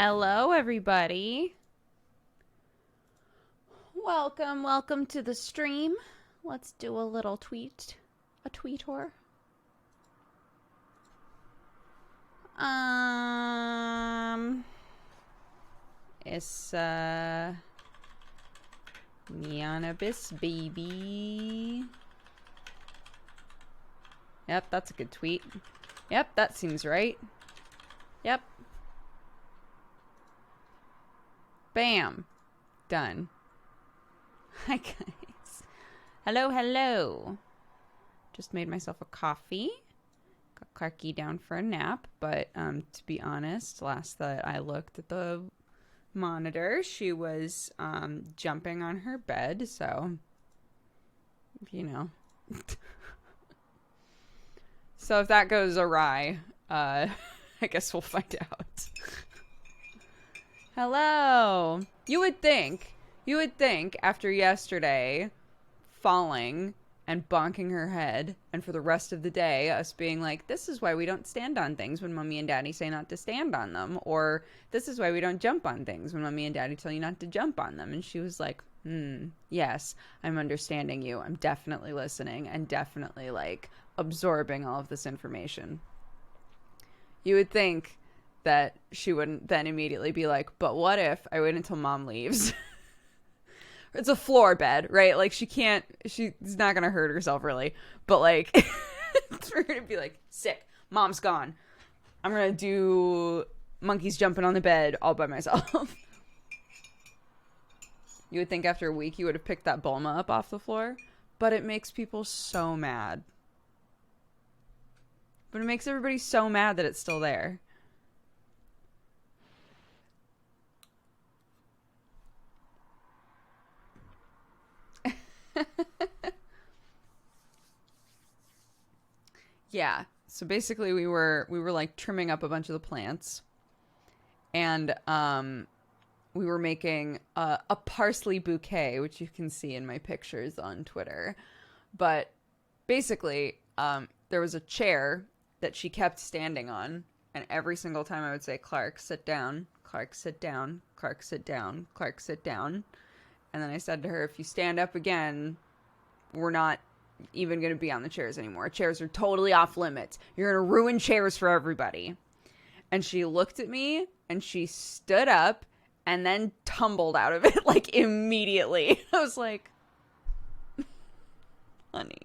Hello, everybody. Welcome to the stream. Let's do a little a tweetor. It's Neon Abyss, baby. Yep, that's a good tweet. Yep, that seems right. Yep. Bam. Done. Hi, guys. Hello. Just made myself a coffee. Got Clarky down for a nap, but to be honest, last that I looked at the monitor, she was jumping on her bed, so you know. So if that goes awry, I guess we'll find out. Hello. You would think after yesterday falling and bonking her head, and for the rest of the day us being like, this is why we don't stand on things when mommy and daddy say not to stand on them, or this is why we don't jump on things when mommy and daddy tell you not to jump on them. And she was like, yes, I'm understanding you. I'm definitely listening and definitely like absorbing all of this information. You would think that she wouldn't then immediately be like, but what if I wait until mom leaves? It's a floor bed, right? Like she's not gonna hurt herself really, but like it's for her to be like, sick, mom's gone, I'm gonna do monkeys jumping on the bed all by myself. You would think after a week you would have picked that Bulma up off the floor, but it makes people so mad. But it makes everybody so mad that it's still there. Yeah. So basically we were like trimming up a bunch of the plants, and we were making a parsley bouquet, which you can see in my pictures on Twitter. But basically, there was a chair that she kept standing on, and every single time I would say, Clark, sit down, Clark, sit down, Clark, sit down, Clark, sit down. And then I said to her, if you stand up again, we're not even going to be on the chairs anymore. Chairs are totally off limits. You're going to ruin chairs for everybody. And she looked at me and she stood up and then tumbled out of it like immediately. I was like, honey.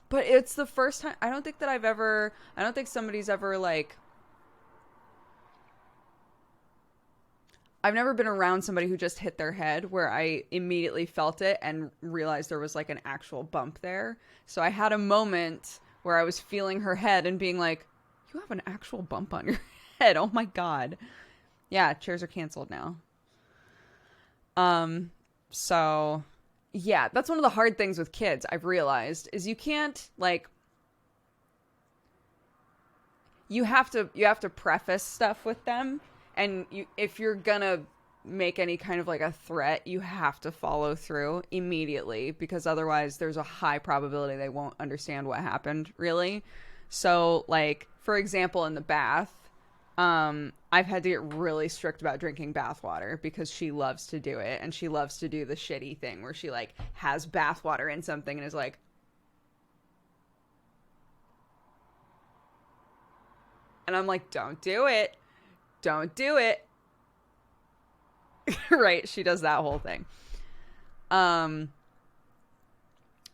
But it's the first time. I don't think somebody's ever like, I've never been around somebody who just hit their head where I immediately felt it and realized there was like an actual bump there. So I had a moment where I was feeling her head and being like, you have an actual bump on your head. Oh my God. Yeah, chairs are canceled now. So yeah, that's one of the hard things with kids, I've realized, is you can't like, you have to preface stuff with them. And if you're gonna make any kind of like a threat, you have to follow through immediately, because otherwise there's a high probability they won't understand what happened, really. So, like, for example, in the bath, I've had to get really strict about drinking bath water because she loves to do it. And she loves to do the shitty thing where she, like, has bath water in something and is like, and I'm like, don't do it. Don't do it. Right, she does that whole thing.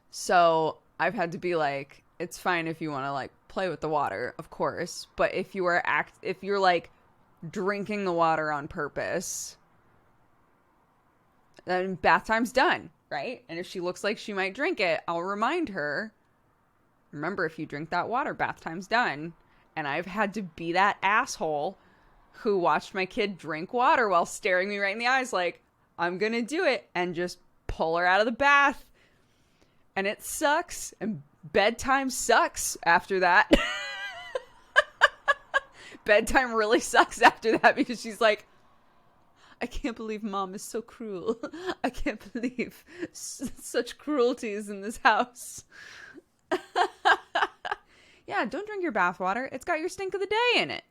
So I've had to be like, it's fine if you want to like play with the water, of course, but if you're like drinking the water on purpose, then bath time's done, right? And if she looks like she might drink it, I'll remind her, remember, if you drink that water, bath time's done. And I've had to be that asshole who watched my kid drink water while staring me right in the eyes like, I'm gonna do it, and just pull her out of the bath. And it sucks, and bedtime sucks after that. Bedtime really sucks after that, because she's like, I can't believe mom is so cruel. I can't believe such cruelties in this house. Yeah, don't drink your bath water. It's got your stink of the day in it.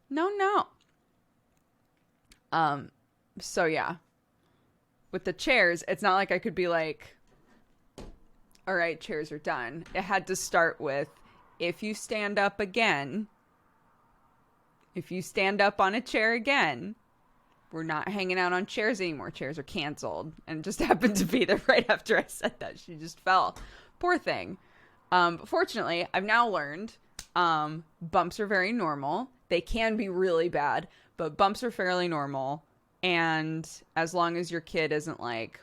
No. Um, so yeah, with the chairs, it's not like I could be like, all right, chairs are done. It had to start with, if you stand up again, if you stand up on a chair again, we're not hanging out on chairs anymore. Chairs are canceled. And it just happened to be that right after I said that, she just fell. Poor thing. But fortunately, I've now learned bumps are very normal. They can be really bad, but bumps are fairly normal. And as long as your kid isn't like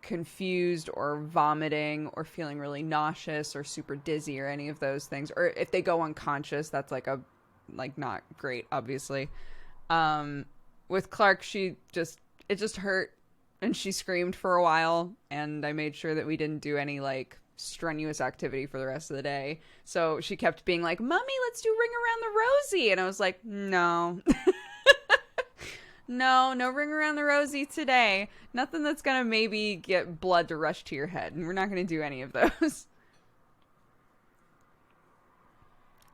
confused or vomiting or feeling really nauseous or super dizzy or any of those things, or if they go unconscious, that's like not great, obviously. With Clark, it just hurt and she screamed for a while, and I made sure that we didn't do any like strenuous activity for the rest of the day. So she kept being like, "Mommy, let's do Ring Around the Rosie." And I was like, no. No Ring Around the Rosie today. Nothing that's gonna maybe get blood to rush to your head. And we're not gonna do any of those.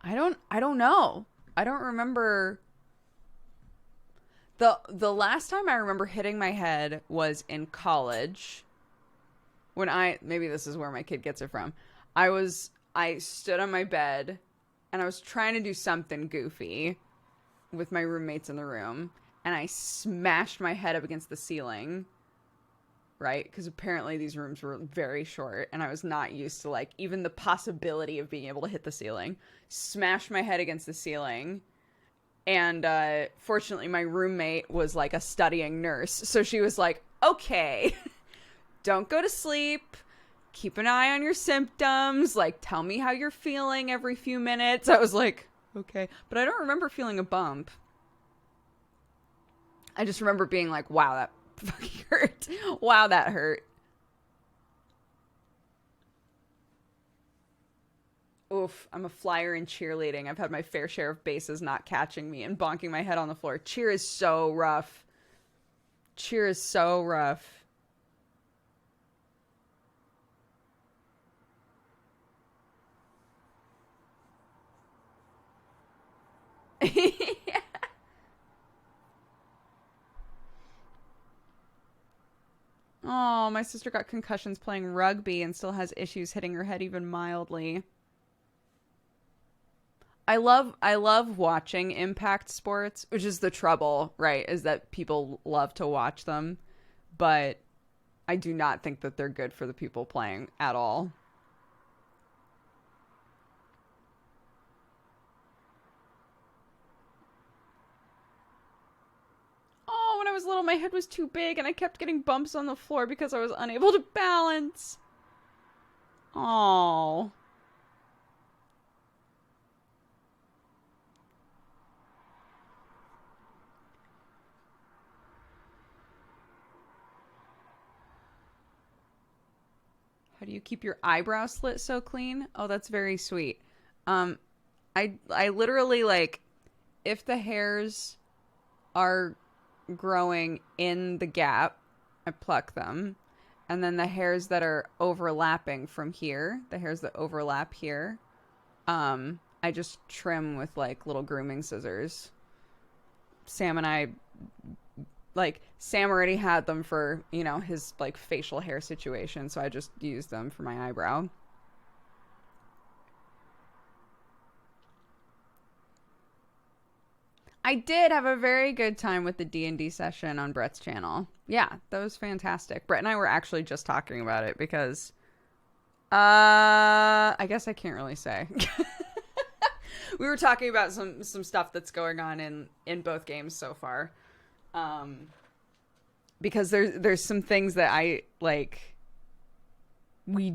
I don't know. I don't remember. The last time I remember hitting my head was in college. When maybe this is where my kid gets it from. I stood on my bed and I was trying to do something goofy with my roommates in the room, and I smashed my head up against the ceiling, right? Because apparently these rooms were very short and I was not used to like even the possibility of being able to hit the ceiling. Smashed my head against the ceiling. And fortunately, my roommate was like a studying nurse. So she was like, okay, don't go to sleep. Keep an eye on your symptoms. Like, tell me how you're feeling every few minutes. I was like, okay. But I don't remember feeling a bump. I just remember being like, wow, that fucking hurt. Wow, that hurt. Oof, I'm a flyer in cheerleading. I've had my fair share of bases not catching me and bonking my head on the floor. Cheer is so rough. Cheer is so rough. Yeah. Oh, my sister got concussions playing rugby and still has issues hitting her head even mildly. I love watching impact sports, which is the trouble, right? Is that people love to watch them, but I do not think that they're good for the people playing at all. Oh, when I was little, my head was too big and I kept getting bumps on the floor because I was unable to balance. Oh. How do you keep your eyebrow slit so clean? Oh, that's very sweet. Um, I literally like, if the hairs are growing in the gap, I pluck them. And then the hairs that are overlapping from here, the hairs that overlap here, I just trim with like little grooming scissors. Sam and I, like, Sam already had them for, his like facial hair situation, so I just used them for my eyebrow. I did have a very good time with the D&D session on Brett's channel. Yeah, that was fantastic. Brett and I were actually just talking about it because I guess I can't really say. We were talking about some stuff that's going on in both games so far. Because there's some things that I like we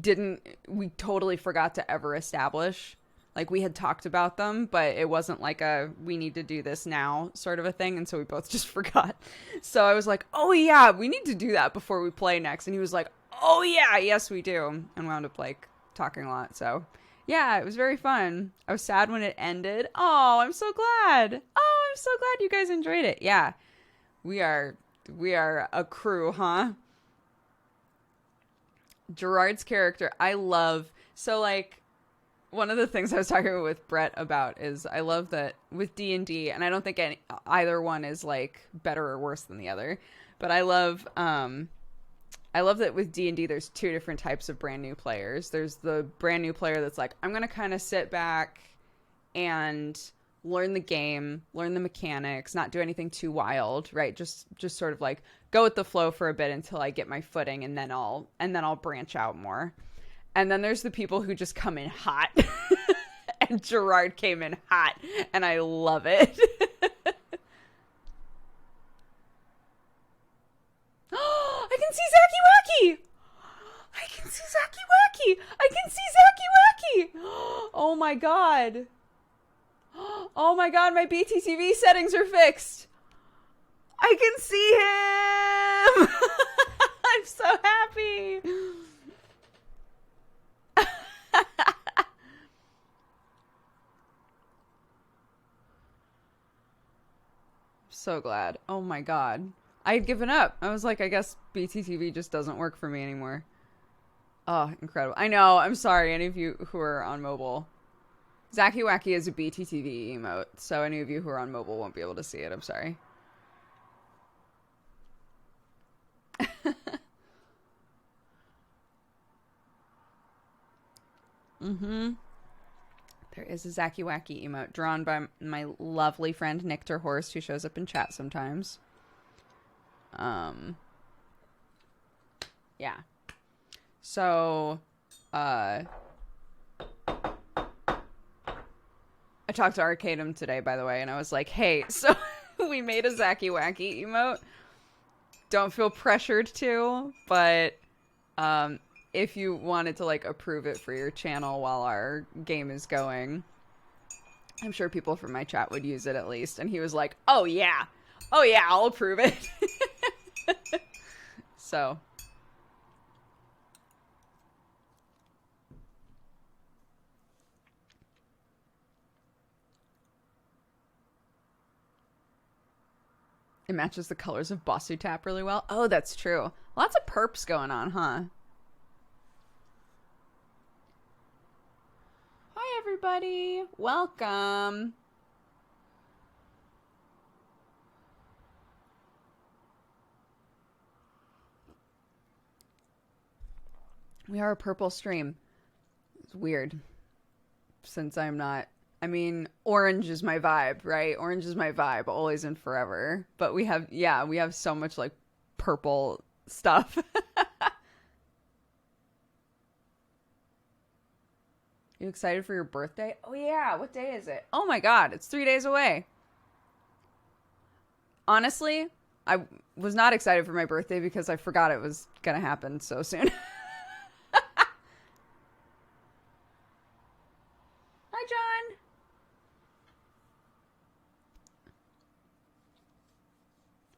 totally forgot to ever establish. Like, we had talked about them, but it wasn't like a we need to do this now sort of a thing, and so we both just forgot. So I was like, oh yeah, we need to do that before we play next. And he was like, oh yeah, yes we do. And wound up like talking a lot. So yeah, it was very fun. I was sad when it ended. Oh, I'm so glad. Oh, I'm so glad you guys enjoyed it. Yeah. We are a crew, huh? Gerard's character, I love. So like, One of the things I was talking with Brett about is I love that with D&D, and I don't think either one is like better or worse than the other, but I love that with D&D there's two different types of brand new players. There's the brand new player that's like, I'm going to kind of sit back and learn the game, learn the mechanics, not do anything too wild, right? Just sort of like go with the flow for a bit until I get my footing, and then I'll branch out more. And then there's the people who just come in hot. And Gerard came in hot, and I love it. I can see Zacky Wacky! I can see Zacky Wacky! I can see Zacky Wacky! Oh my god. Oh my god, my BTTV settings are fixed. I can see him! I'm so happy. So glad. Oh my god. I had given up. I was like, I guess BTTV just doesn't work for me anymore. Oh, incredible. I know. I'm sorry, any of you who are on mobile. Zacky Wacky is a BTTV emote, so any of you who are on mobile won't be able to see it. I'm sorry. Mm-hmm. There is a Zacky Wacky emote drawn by my lovely friend Nictor Horst, who shows up in chat sometimes. Yeah. So, I talked to Arcadum today, by the way, and I was like, hey, so we made a Zacky Wacky emote. Don't feel pressured to, but, if you wanted to, like, approve it for your channel while our game is going, I'm sure people from my chat would use it at least. And he was like, oh yeah, I'll approve it. So. It matches the colors of Bossu Tap really well. Oh, that's true. Lots of perps going on, huh? Hi, everybody. Welcome. We are a purple stream. It's weird. Since I'm not... I mean, orange is my vibe, right? Orange is my vibe, always and forever. But we have, yeah, we have so much, like, purple stuff. You excited for your birthday? Oh, yeah. What day is it? Oh, my God. It's 3 days away. Honestly, I was not excited for my birthday because I forgot it was going to happen so soon. Hi, John.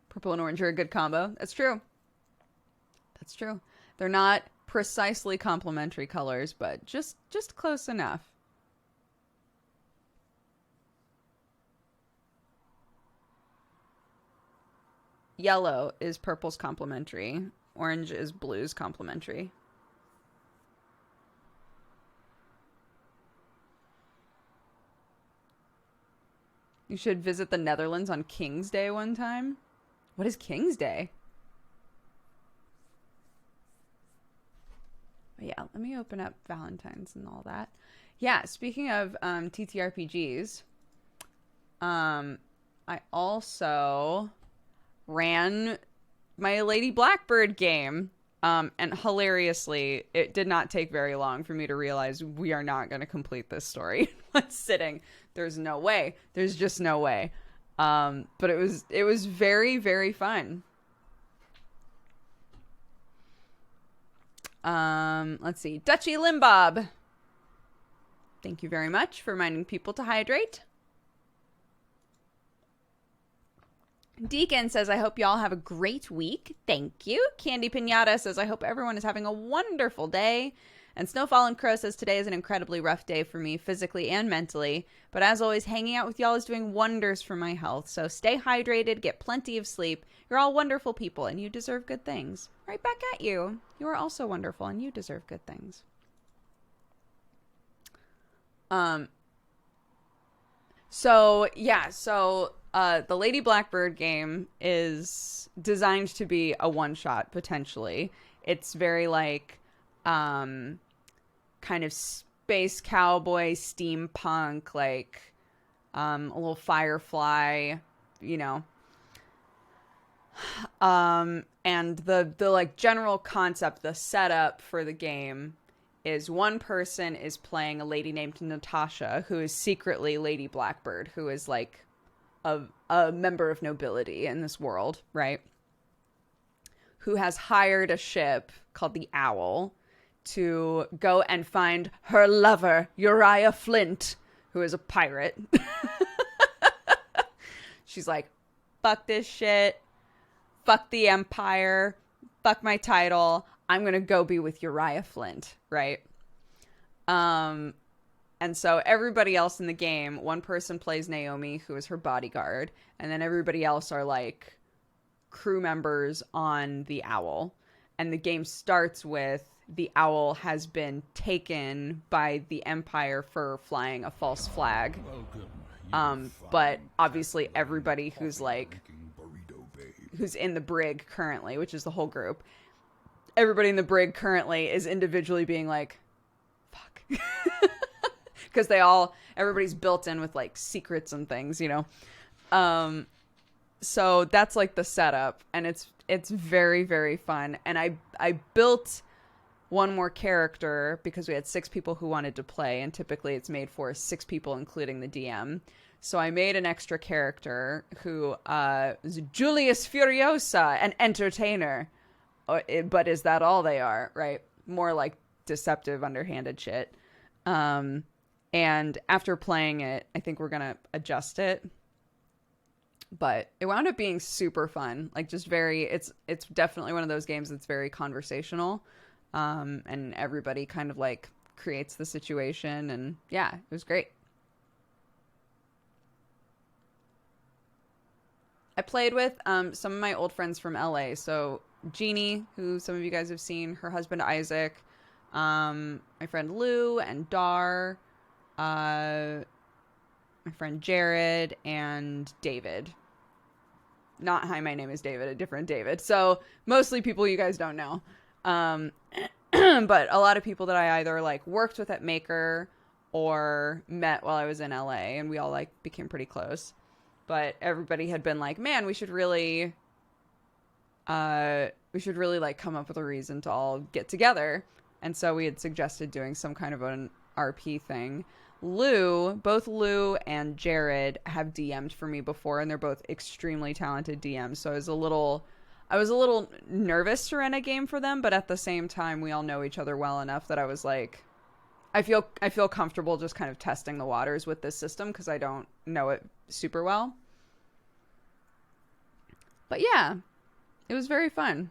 Purple and orange are a good combo. That's true. That's true. They're not precisely complementary colors, but just close enough. Yellow is purple's complementary. Orange is blue's complementary. You should visit the Netherlands on King's Day one time. What is King's Day? But yeah, let me open up Valentine's and all that. Yeah, speaking of TTRPGs, I also ran my Lady Blackbird game. And hilariously, it did not take very long for me to realize we are not going to complete this story in one sitting. There's no way. There's just no way. But it was very, very fun. Let's see. Dutchy Limbob. Thank you very much for reminding people to hydrate. Deacon says, I hope y'all have a great week. Thank you. Candy Pinata says, I hope everyone is having a wonderful day. And Snowfall and Crow says, today is an incredibly rough day for me, physically and mentally. But as always, hanging out with y'all is doing wonders for my health. So stay hydrated, get plenty of sleep. You're all wonderful people, and you deserve good things. Right back at you. You are also wonderful, and you deserve good things. Um, so yeah, the Lady Blackbird game is designed to be a one-shot, potentially. It's very like, kind of space cowboy, steampunk, like, a little Firefly, you know. And the like general concept, the setup for the game is one person is playing a lady named Natasha, who is secretly Lady Blackbird, who is like a member of nobility in this world, right? Who has hired a ship called the Owl to go and find her lover, Uriah Flint, who is a pirate. She's like, fuck this shit. Fuck the Empire. Fuck my title. I'm going to go be with Uriah Flint, right? And so everybody else in the game, one person plays Naomi, who is her bodyguard, and then everybody else are like crew members on the Owl. And the game starts with the Owl has been taken by the Empire for flying a false flag. But obviously everybody who's like, who's in the brig currently, which is the whole group, everybody in the brig currently is individually being like, fuck. Because everybody's built in with like secrets and things, you know? So that's like the setup, and it's very, very fun. And I built one more character because we had 6 people who wanted to play, and typically it's made for 6 people, including the DM. So I made an extra character who is Julius Furiosa, an entertainer. But is that all they are, right? More like deceptive, underhanded shit. And after playing it, I think we're going to adjust it. But it wound up being super fun. Like, just very, it's definitely one of those games that's very conversational. And everybody kind of like creates the situation. And yeah, it was great. I played with some of my old friends from LA. So Jeannie, who some of you guys have seen, her husband Isaac, my friend Lou and Dar, my friend Jared, and David. Not hi, my name is David, a different David. So mostly people you guys don't know. But a lot of people that I either like worked with at Maker or met while I was in LA, and we all like became pretty close. But everybody had been like, man, we should really like come up with a reason to all get together. And so we had suggested doing some kind of an RP thing. Both Lou and Jared have DM'd for me before, and they're both extremely talented DMs. So I was a little nervous to run a game for them, but at the same time, we all know each other well enough that I was like, I feel comfortable just kind of testing the waters with this system because I don't know it super well. But yeah, it was very fun.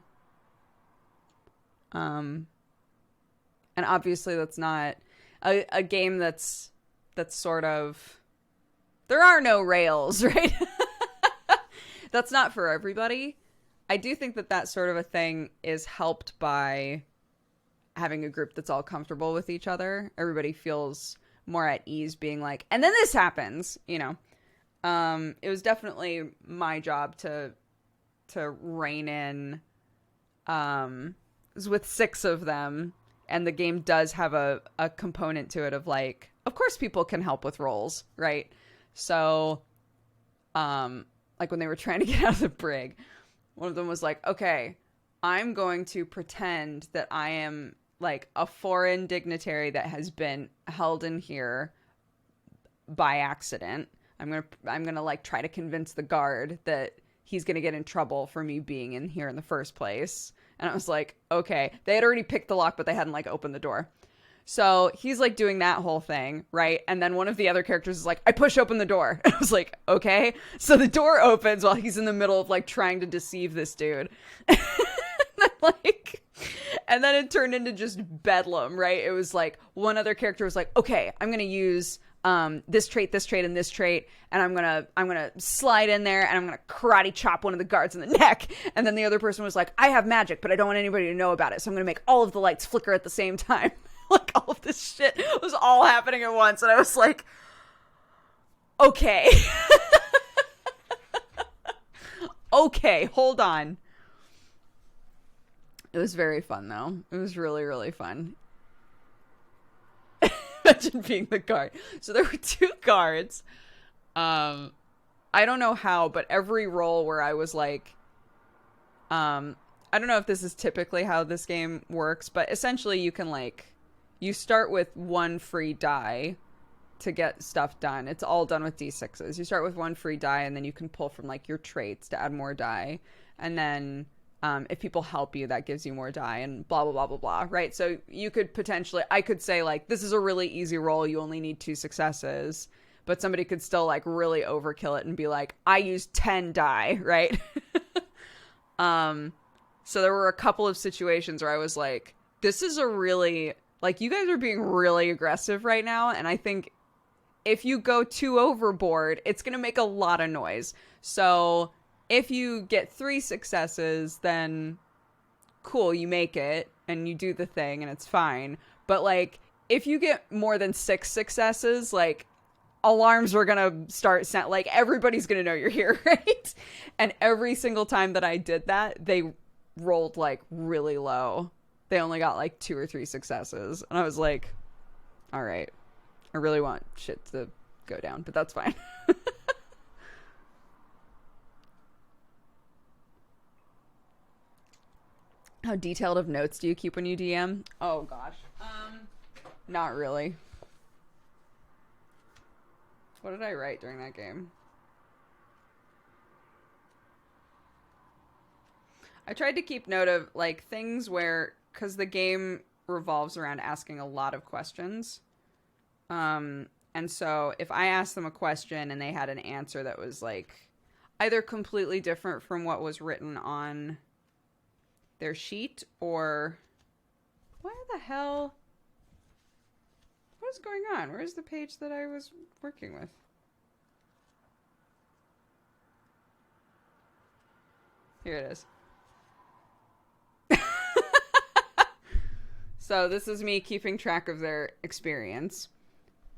And obviously that's not a game that's sort of, there are no rails, right? That's not for everybody. I do think that sort of a thing is helped by having a group that's all comfortable with each other. Everybody feels more at ease being like, and then this happens, you know. It was definitely my job to rein in, it was with 6 of them, and the game does have a component to it of like, of course people can help with rolls, right? So, like when they were trying to get out of the brig, one of them was like, okay, I'm going to pretend that I am like a foreign dignitary that has been held in here by accident. I'm gonna like try to convince the guard that he's gonna get in trouble for me being in here in the first place. And I was like, okay. They had already picked the lock, but they hadn't like opened the door. So he's like doing that whole thing, right? And then one of the other characters is like, I push open the door. I was like, okay. So the door opens while he's in the middle of like trying to deceive this dude. And then it turned into just bedlam, right? It was like one other character was like, okay, I'm going to use this trait, and this trait, and I'm gonna slide in there and I'm gonna karate chop one of the guards in the neck. And then the other person was like, I have magic, but I don't want anybody to know about it, so I'm gonna make all of the lights flicker at the same time. Like, all of this shit was all happening at once, and I was like, okay. Okay, hold on. It was very fun, though. It was really, really fun. Imagine being the guard. So there were 2 guards. I don't know how, but every roll where I was like, I don't know if this is typically how this game works, but essentially you can like, you start with 1 free die to get stuff done. It's all done with D6s. You start with 1 free die, and then you can pull from like your traits to add more die. And then if people help you, that gives you more die, and blah, blah, blah, blah, blah, right? So you could potentially, I could say like, this is a really easy roll. You only need 2 successes. But somebody could still like really overkill it and be like, I used 10 die, right? So there were a couple of situations where I was like, this is a really, like, you guys are being really aggressive right now. And I think if you go too overboard, it's going to make a lot of noise. So if you get 3 successes, then cool, you make it and you do the thing and it's fine. But like, if you get more than 6 successes, like, alarms are going to start like, everybody's going to know you're here, right? And every single time that I did that, they rolled like really low. They only got like 2 or 3 successes. And I was like, all right, I really want shit to go down, but that's fine. How detailed of notes do you keep when you DM? Oh gosh. Not really. What did I write during that game? I tried to keep note of like things where, because the game revolves around asking a lot of questions. And so if I asked them a question and they had an answer that was like either completely different from what was written on their sheet, or why the hell? What is going on? Where's the page that I was working with? Here it is. So this is me keeping track of their experience.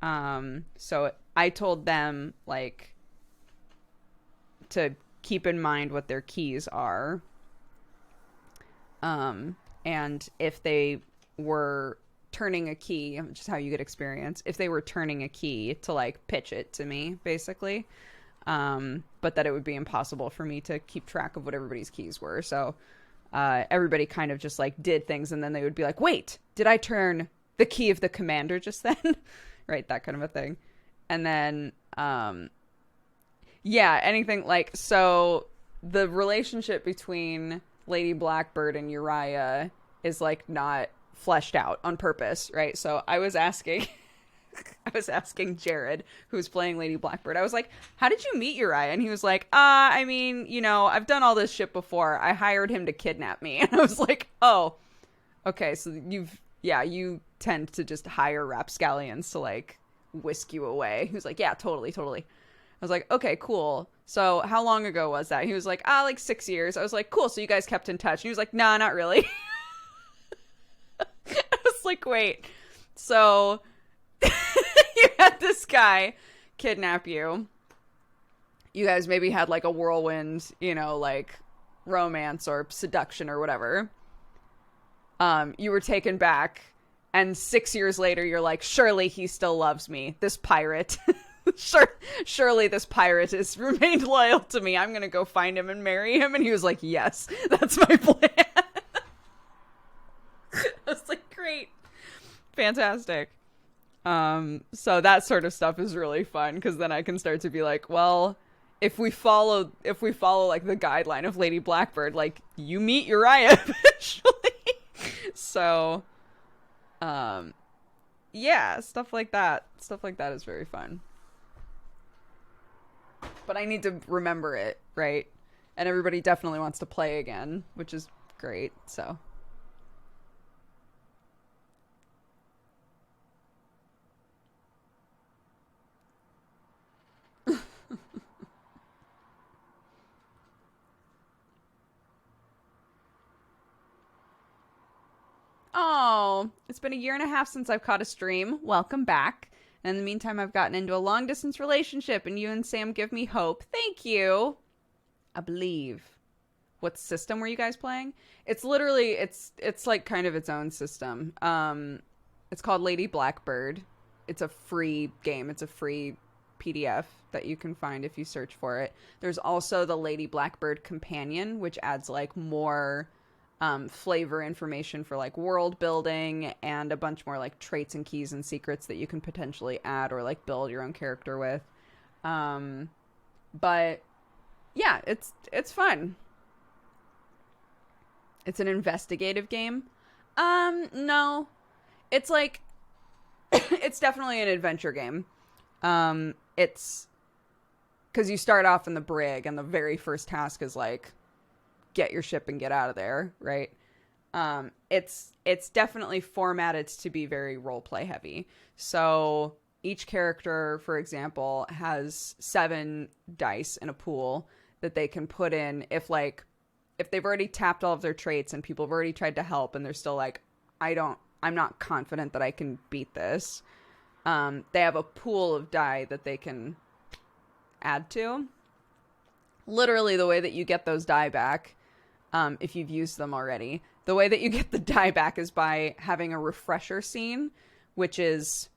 So I told them like to keep in mind what their keys are. And if they were turning a key, which is how you get experience, if they were turning a key to like pitch it to me, basically. But that it would be impossible for me to keep track of what everybody's keys were. So everybody kind of just like did things, and then they would be like, wait, did I turn the key of the commander just then? Right, that kind of a thing. And then yeah, anything like, so the relationship between Lady Blackbird and Uriah is like not fleshed out on purpose, right? So I was asking Jared, who was playing Lady Blackbird. I was like, how did you meet Uriah? And he was like, I mean, you know, I've done all this shit before. I hired him to kidnap me. And I was like, oh, okay. So you tend to just hire rapscallions to like whisk you away. He was like, yeah, totally. I was like, okay, cool. So how long ago was that? He was like, like 6 years. I was like, cool. So you guys kept in touch. And he was like, nah, not really. I was like, wait, so you had this guy kidnap you. You guys maybe had like a whirlwind, you know, like romance or seduction or whatever. You were taken back, and 6 years later, you're like, surely he still loves me. This pirate. Surely this pirate has remained loyal to me. I'm gonna go find him and marry him. And he was like, yes, that's my plan. I was like, great. Fantastic. So that sort of stuff is really fun, because then I can start to be like, well, if we follow like the guideline of Lady Blackbird, like, you meet Uriah eventually. So yeah, stuff like that is very fun. But I need to remember it, right? And everybody definitely wants to play again, which is great. So Oh, it's been a year and a half since I've caught a stream. Welcome back. And in the meantime, I've gotten into a long distance relationship, and you and Sam give me hope. Thank you. I believe. What system were you guys playing? It's literally it's like kind of its own system. It's called Lady Blackbird. It's a free game. It's a free PDF that you can find if you search for it. There's also the Lady Blackbird companion, which adds like more flavor information for like world building and a bunch more like traits and keys and secrets that you can potentially add or like build your own character with. But yeah, it's fun. It's an investigative game. No. It's like it's definitely an adventure game. It's because you start off in the brig and the very first task is like get your ship and get out of there, right? It's definitely formatted to be very roleplay heavy. So each character, for example, has 7 dice in a pool that they can put in if they've already tapped all of their traits and people have already tried to help and they're still like, I'm not confident that I can beat this. They have a pool of die that they can add to. Literally the way that you get those die back, if you've used them already, the way that you get the die back is by having a refresher scene, which is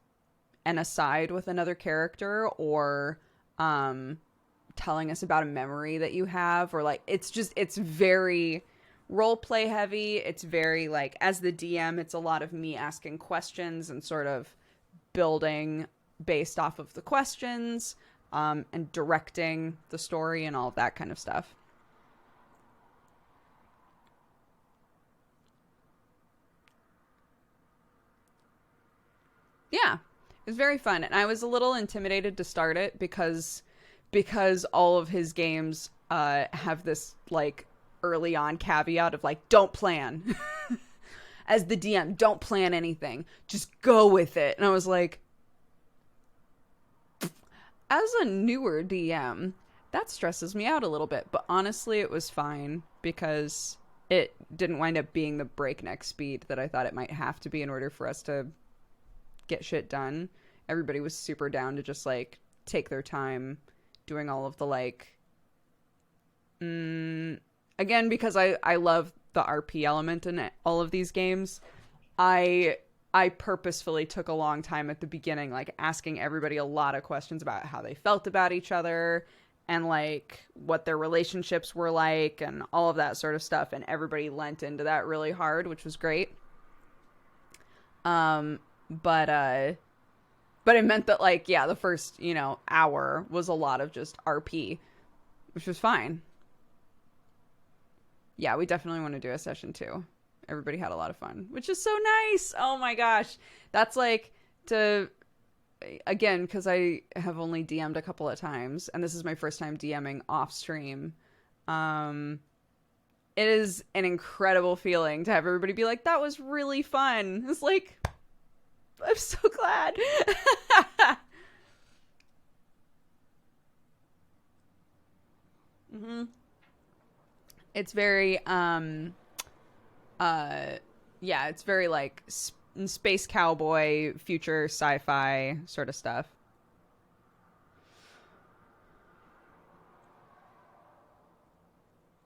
an aside with another character or telling us about a memory that you have, or like it's very role play heavy. It's very like, as the DM, it's a lot of me asking questions and sort of building based off of the questions, and directing the story and all of that kind of stuff. Yeah, it was very fun, and I was a little intimidated to start it because all of his games have this like early on caveat of like, don't plan. As the DM, don't plan anything, just go with it. And I was like, as a newer DM, that stresses me out a little bit, but honestly it was fine because it didn't wind up being the breakneck speed that I thought it might have to be in order for us to get shit done. Everybody was super down to just like take their time doing all of the like again, because I love the RP element in all of these games. I purposefully took a long time at the beginning, like asking everybody a lot of questions about how they felt about each other and like what their relationships were like and all of that sort of stuff, and everybody lent into that really hard, which was great. But it meant that like, yeah, the first, hour was a lot of just RP, which was fine. Yeah, we definitely want to do a session 2. Everybody had a lot of fun, which is so nice. Oh my gosh. That's like again, because I have only DM'd a couple of times, and this is my first time DMing off stream. It is an incredible feeling to have everybody be like, that was really fun. It's like, I'm so glad. Mm-hmm. It's very, yeah, it's very like space cowboy, future sci-fi sort of stuff.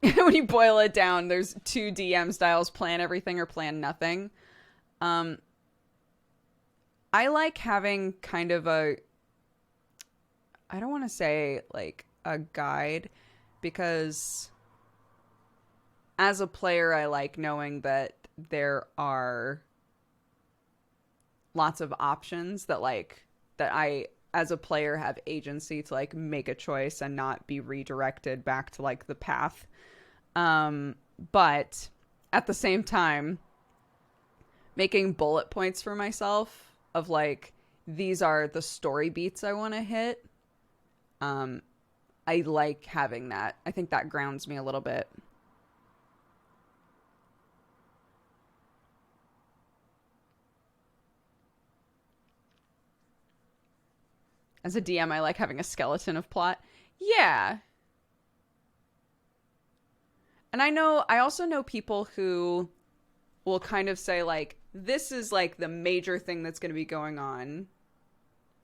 When you boil it down, there's 2 DM styles: plan everything or plan nothing. Um, I like having kind of I don't want to say like a guide, because as a player, I like knowing that there are lots of options that I, as a player, have agency to like make a choice and not be redirected back to like the path. But at the same time, making bullet points for myself of like, these are the story beats I want to hit. I like having that. I think that grounds me a little bit. As a DM, I like having a skeleton of plot. Yeah. And I also know people who will kind of say like, this is like the major thing that's going to be going on,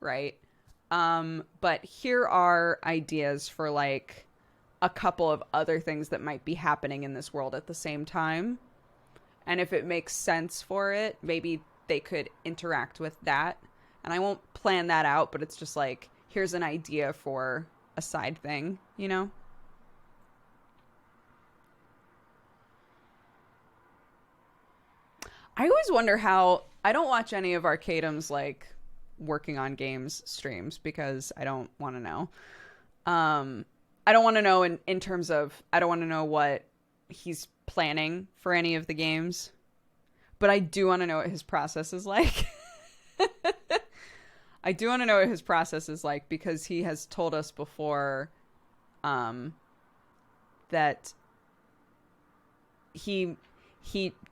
right? But here are ideas for like a couple of other things that might be happening in this world at the same time. And if it makes sense for it, maybe they could interact with that. And I won't plan that out, but it's just like, here's an idea for a side thing, you know? I always wonder how, I don't watch any of Arcadum's like working on games streams because I don't want to know. I don't want to know in terms of, I don't want to know what he's planning for any of the games, but I do want to know what his process is like. I do want to know what his process is like because he has told us before that he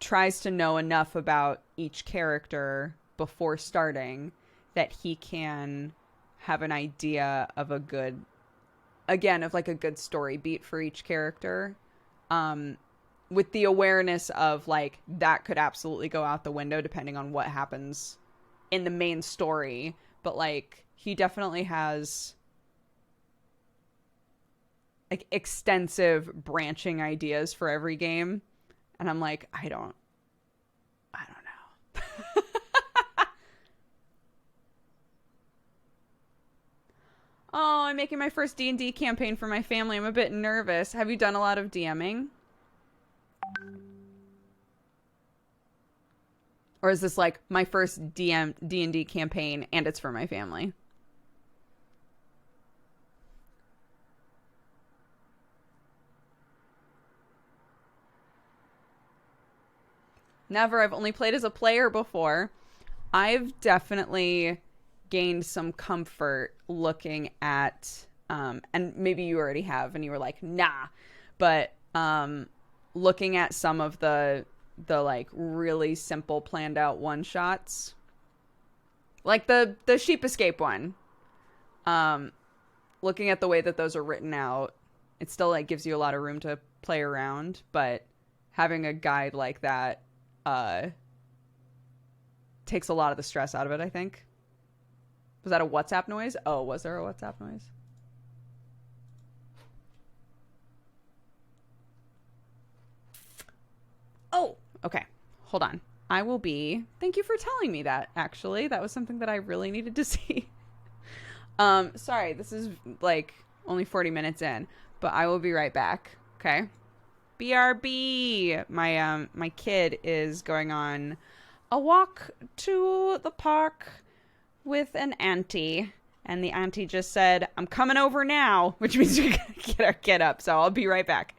tries to know enough about each character before starting that he can have an idea of a good, again, of like a good story beat for each character. With the awareness of like that could absolutely go out the window depending on what happens in the main story. But like he definitely has like extensive branching ideas for every game. And I'm like, I don't know. Oh, I'm making my first D&D campaign for my family. I'm a bit nervous. Have you done a lot of DMing? Or is this like my first D&D campaign and it's for my family? Never. I've only played as a player before. I've definitely gained some comfort looking at, and maybe you already have and you were like, nah, but looking at some of the like really simple planned out one shots, like the sheep escape one, looking at the way that those are written out, it still like gives you a lot of room to play around, but having a guide like that takes a lot of the stress out of it, I think. Was that a WhatsApp noise? Oh, was there a WhatsApp noise? Oh, okay. Hold on. I will be... Thank you for telling me that, actually. That was something that I really needed to see. Sorry, this is like only 40 minutes in, but I will be right back. Okay? BRB! My kid is going on a walk to the park with an auntie, and the auntie just said, I'm coming over now, which means we gotta get our kid up, so I'll be right back.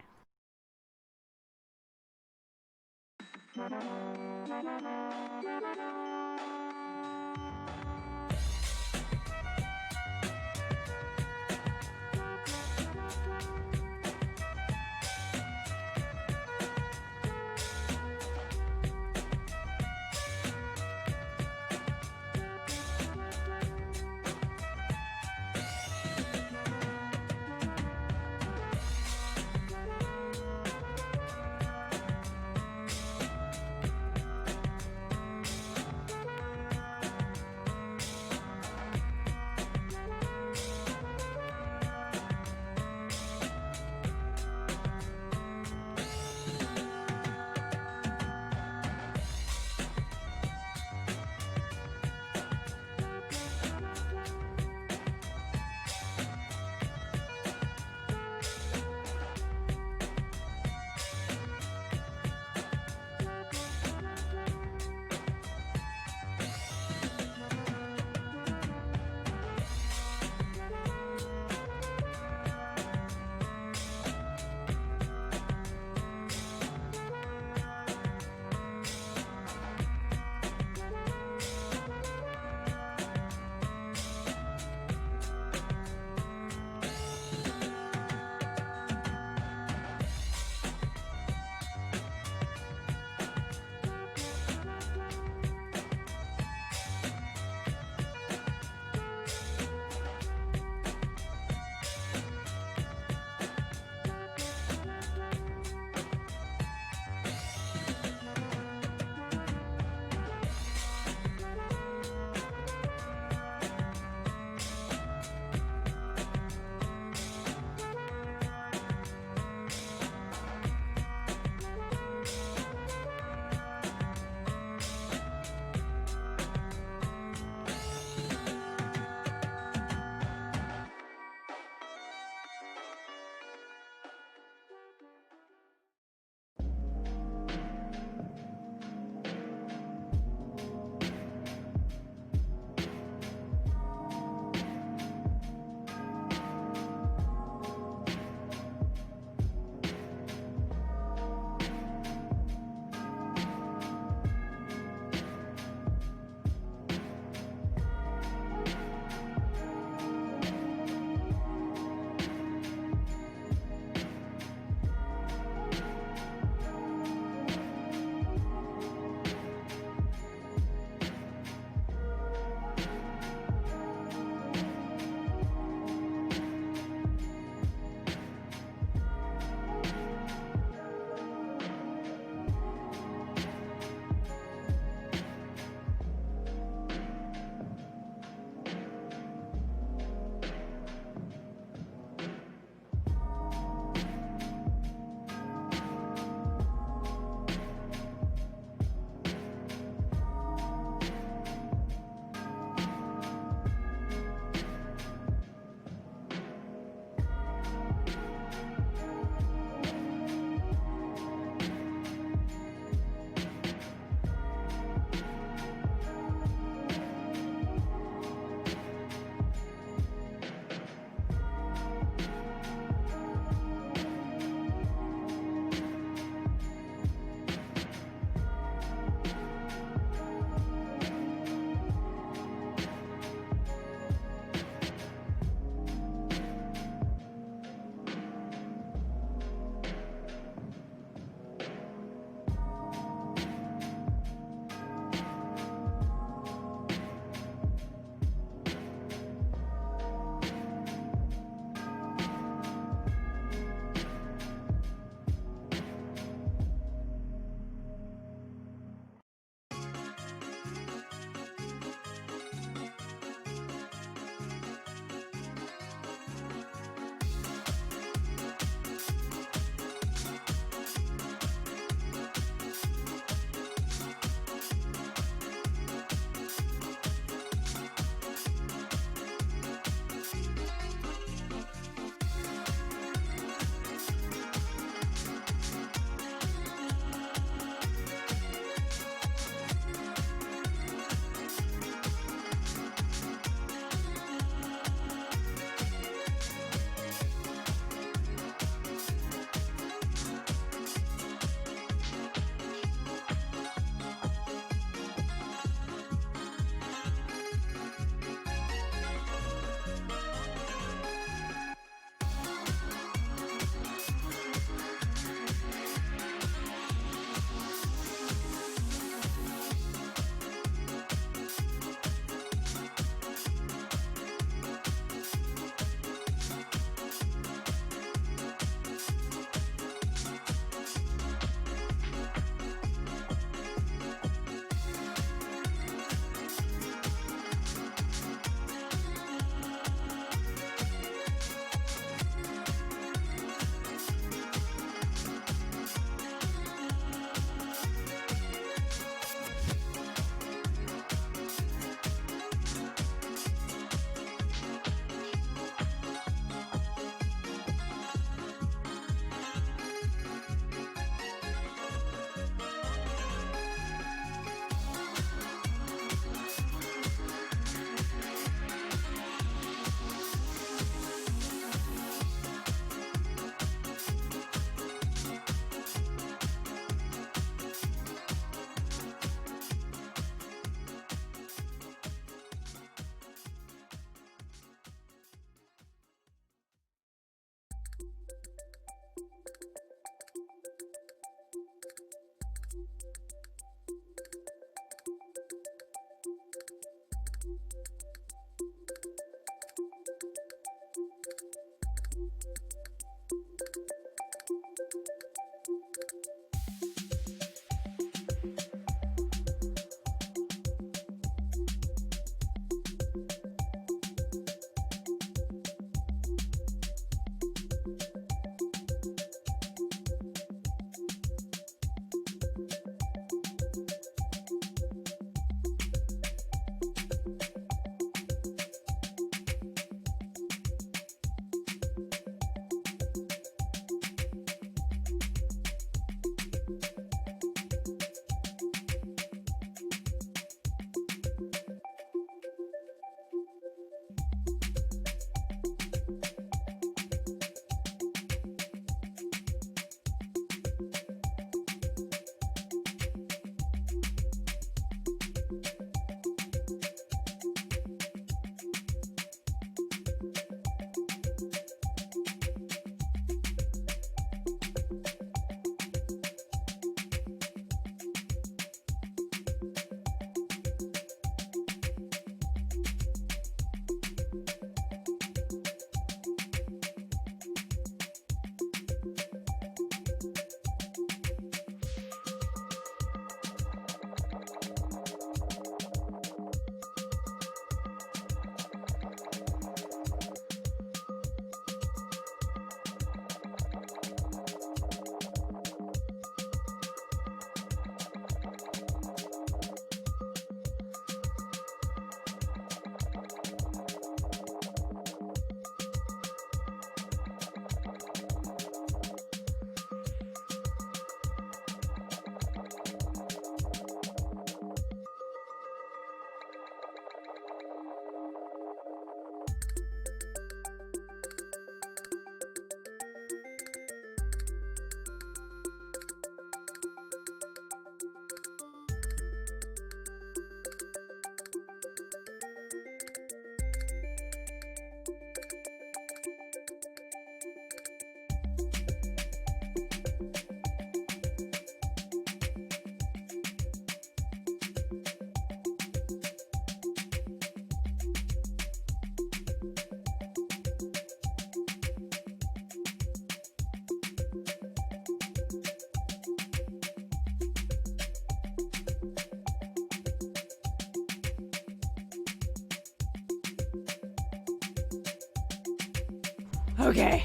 Okay.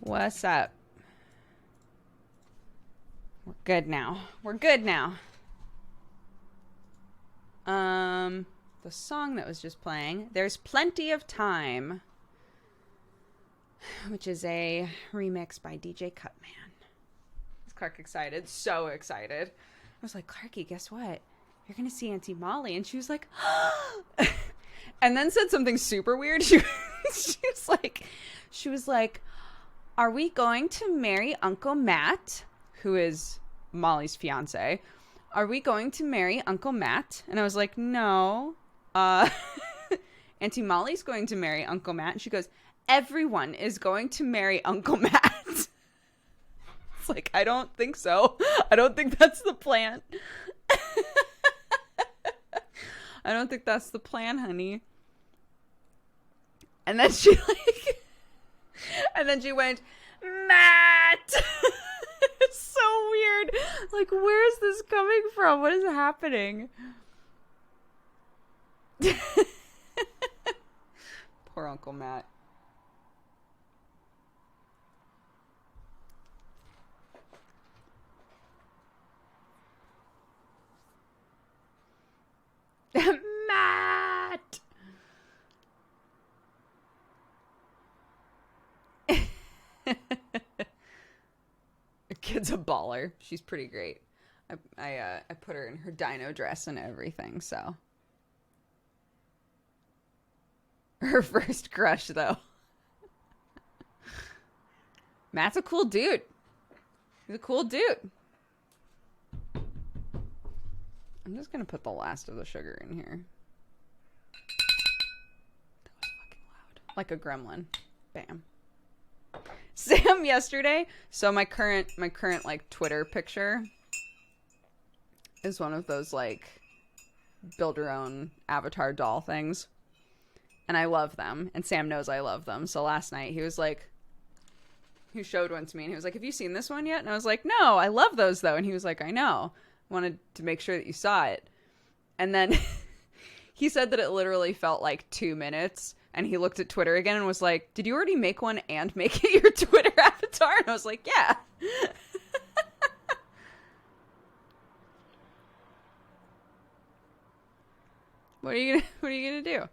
What's up? We're good now. We're good now. The song that was just playing, There's Plenty of Time, which is a remix by DJ Cutman. Is Clark excited? So excited. I was like, Clarky, guess what? You're going to see Auntie Molly. And she was like, and then said something super weird. She was like, are we going to marry Uncle Matt, who is Molly's fiance? Are we going to marry Uncle Matt? And I was like, no. Auntie Molly's going to marry Uncle Matt. And she goes, everyone is going to marry Uncle Matt. It's like, I don't think so. I don't think that's the plan. I don't think that's the plan, honey. And then she went, Matt! It's so weird. Like, where is this coming from? What is happening? Poor Uncle Matt. Matt! The kid's a baller. She's pretty great. I put her in her dino dress and everything, so. Her first crush, though. Matt's a cool dude. He's a cool dude. I'm just gonna put the last of the sugar in here. That was fucking loud. Like a gremlin. Bam. Sam yesterday. So my current like Twitter picture is one of those like build your own avatar doll things. And I love them. And Sam knows I love them. So last night he was like, he showed one to me and he was like, have you seen this one yet? And I was like, no, I love those though. And he was like, I know. Wanted to make sure that you saw it. And then he said that it literally felt like 2 minutes. And he looked at Twitter again and was like, did you already make one and make it your Twitter avatar? And I was like, yeah. What are you gonna do?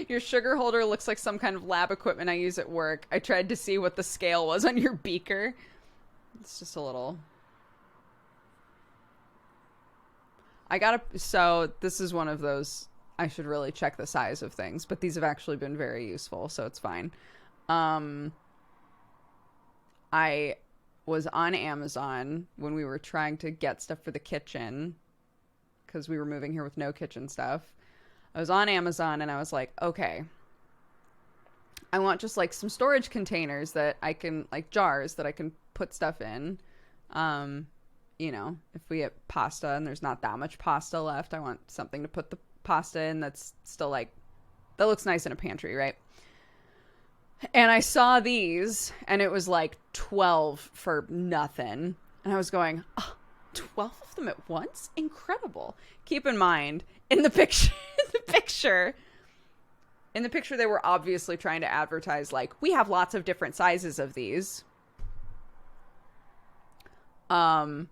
Your sugar holder looks like some kind of lab equipment I use at work. I tried to see what the scale was on your beaker. It's just a little... So this is one of those, I should really check the size of things, but these have actually been very useful, so it's fine. I was on Amazon when we were trying to get stuff for the kitchen, because we were moving here with no kitchen stuff. I was on Amazon and I was like, okay, I want just like some storage containers that I can, like jars that I can put stuff in. You know, if we get pasta and there's not that much pasta left, I want something to put the pasta in that's still like, that looks nice in a pantry, right? And I saw these and it was like 12 for nothing. And I was going, oh, 12 of them at once? Incredible. Keep in mind, in the picture, they were obviously trying to advertise, like, we have lots of different sizes of these. And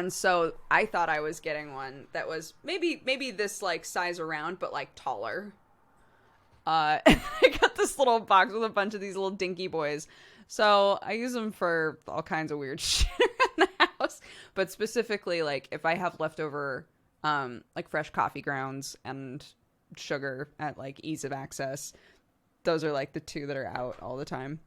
so I thought I was getting one that was maybe this, like, size around, but, like, taller. I got this little box with a bunch of these little dinky boys. So I use them for all kinds of weird shit around the house. But specifically, like, if I have leftover, like, fresh coffee grounds and sugar at, like, ease of access, those are, like, the two that are out all the time.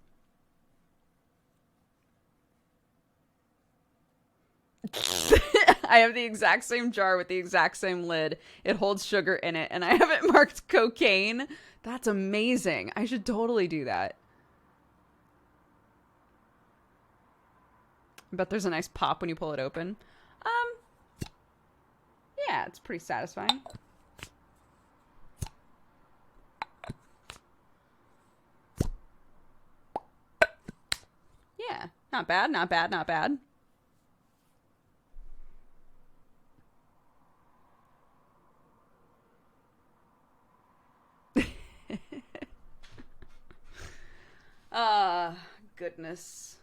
I have the exact same jar with the exact same lid. It holds sugar in it, and I have it marked cocaine. That's amazing. I should totally do that. But there's a nice pop when you pull it open. Yeah, it's pretty satisfying. Not bad, not bad, not bad. Goodness.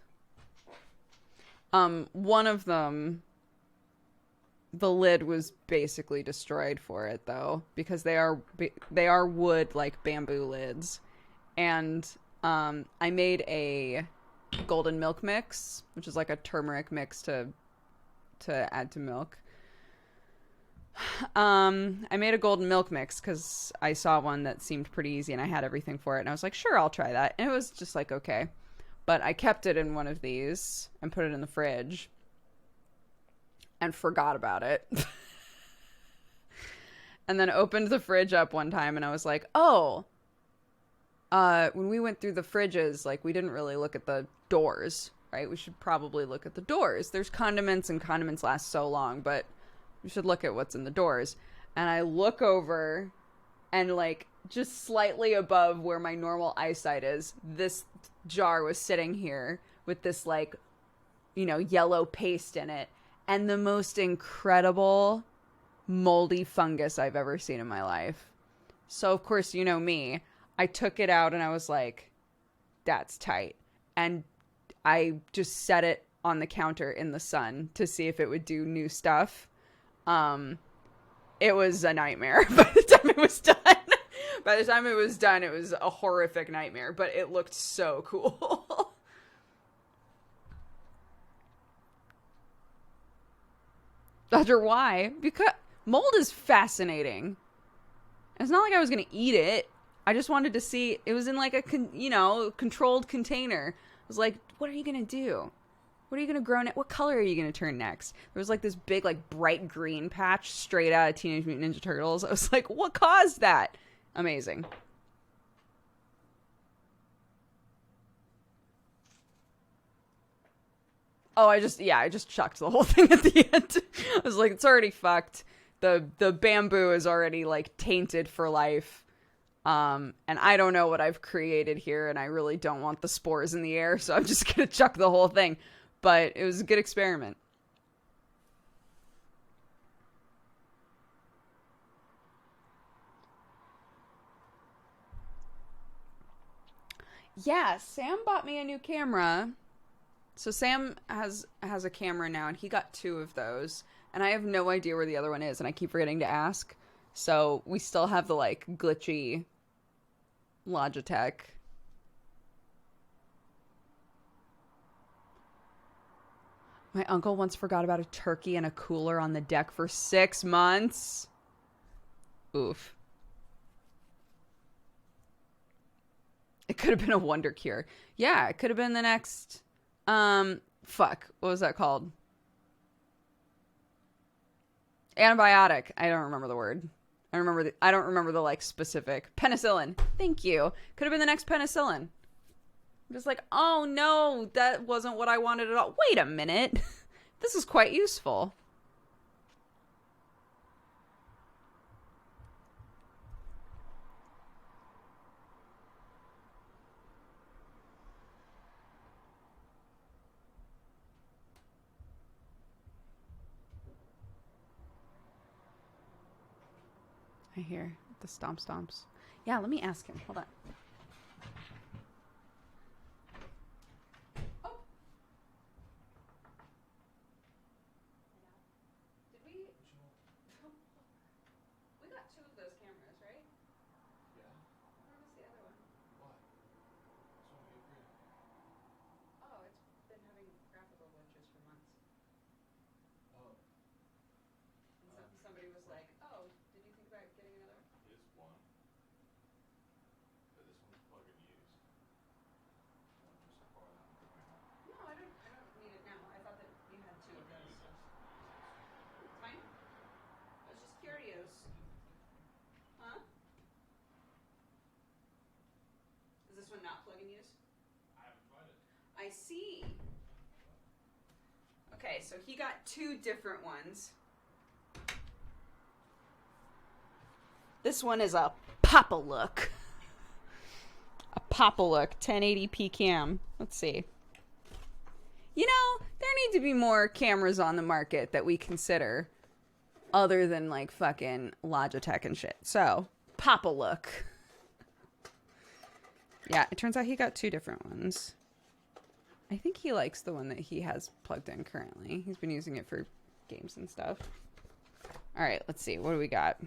One of them, the lid was basically destroyed for it though, because they are wood, like bamboo lids. And I made a golden milk mix, which is like a turmeric mix to add to milk. I made a golden milk mix because I saw one that seemed pretty easy and I had everything for it, and I was like, sure, I'll try that. And it was just like, okay. But I kept it in one of these and put it in the fridge and forgot about it. And then opened the fridge up one time and I was like, oh, when we went through the fridges, like, we didn't really look at the doors, right? We should probably look at the doors. There's condiments, and condiments last so long, but we should look at what's in the doors. And I look over, and, like, just slightly above where my normal eyesight is, this jar was sitting here with this, like, you know, yellow paste in it, and the most incredible moldy fungus I've ever seen in my life. So, of course, you know me. I took it out and I was like, that's tight. And I just set it on the counter in the sun to see if it would do new stuff. It was a nightmare by the time it was done. By the time it was done, it was a horrific nightmare, but it looked so cool. Dr. Why? Because mold is fascinating. It's not like I was going to eat it. I just wanted to see. It was in like a, controlled container. I was like, what are you going to do? What are you going to grow next? What color are you going to turn next? There was like this big, like, bright green patch straight out of Teenage Mutant Ninja Turtles. I was like, what caused that? Amazing. Oh, I just chucked the whole thing at the end. I was like, it's already fucked. The bamboo is already, like, tainted for life. And I don't know what I've created here, and I really don't want the spores in the air, so I'm just gonna chuck the whole thing. But it was a good experiment. Yeah, Sam bought me a new camera. So Sam has a camera now, and he got 2 of those. And I have no idea where the other one is, and I keep forgetting to ask. So we still have the, like, glitchy Logitech. My uncle once forgot about a turkey and a cooler on the deck for 6 months. Oof. It could have been a wonder cure. Yeah, it could have been the next... Fuck. What was that called? Antibiotic. I don't remember the word. I don't remember the, like, specific. Penicillin. Thank you. Could have been the next penicillin. I'm just like, oh no, that wasn't what I wanted at all. Wait a minute. This is quite useful. I hear the stomps. Yeah, let me ask him. Hold on. Oh. Did we... We got 2 of those cameras, right? Yeah. Where was the other one? What? It's only a grid. Oh, it's been having graphical glitches for months. Oh. And somebody was like, oh, did you think about getting another one? Is one. But this one's plug and use. You want just to borrow that one right now? No, I don't need it now. I thought that you had 2 of those. It's fine. I was just curious. Huh? Is this one not plug and use? I haven't tried it. I see. Okay, so he got 2 different ones. This one is a Papa-Look. A Papa-Look 1080p cam. Let's see. need to be more cameras on the market that we consider other than like fucking Logitech and shit. So, pop a look. Yeah, it turns out he got 2 different ones. I think he likes the one that he has plugged in currently. He's been using it for games and stuff. All right, let's see. What do we got?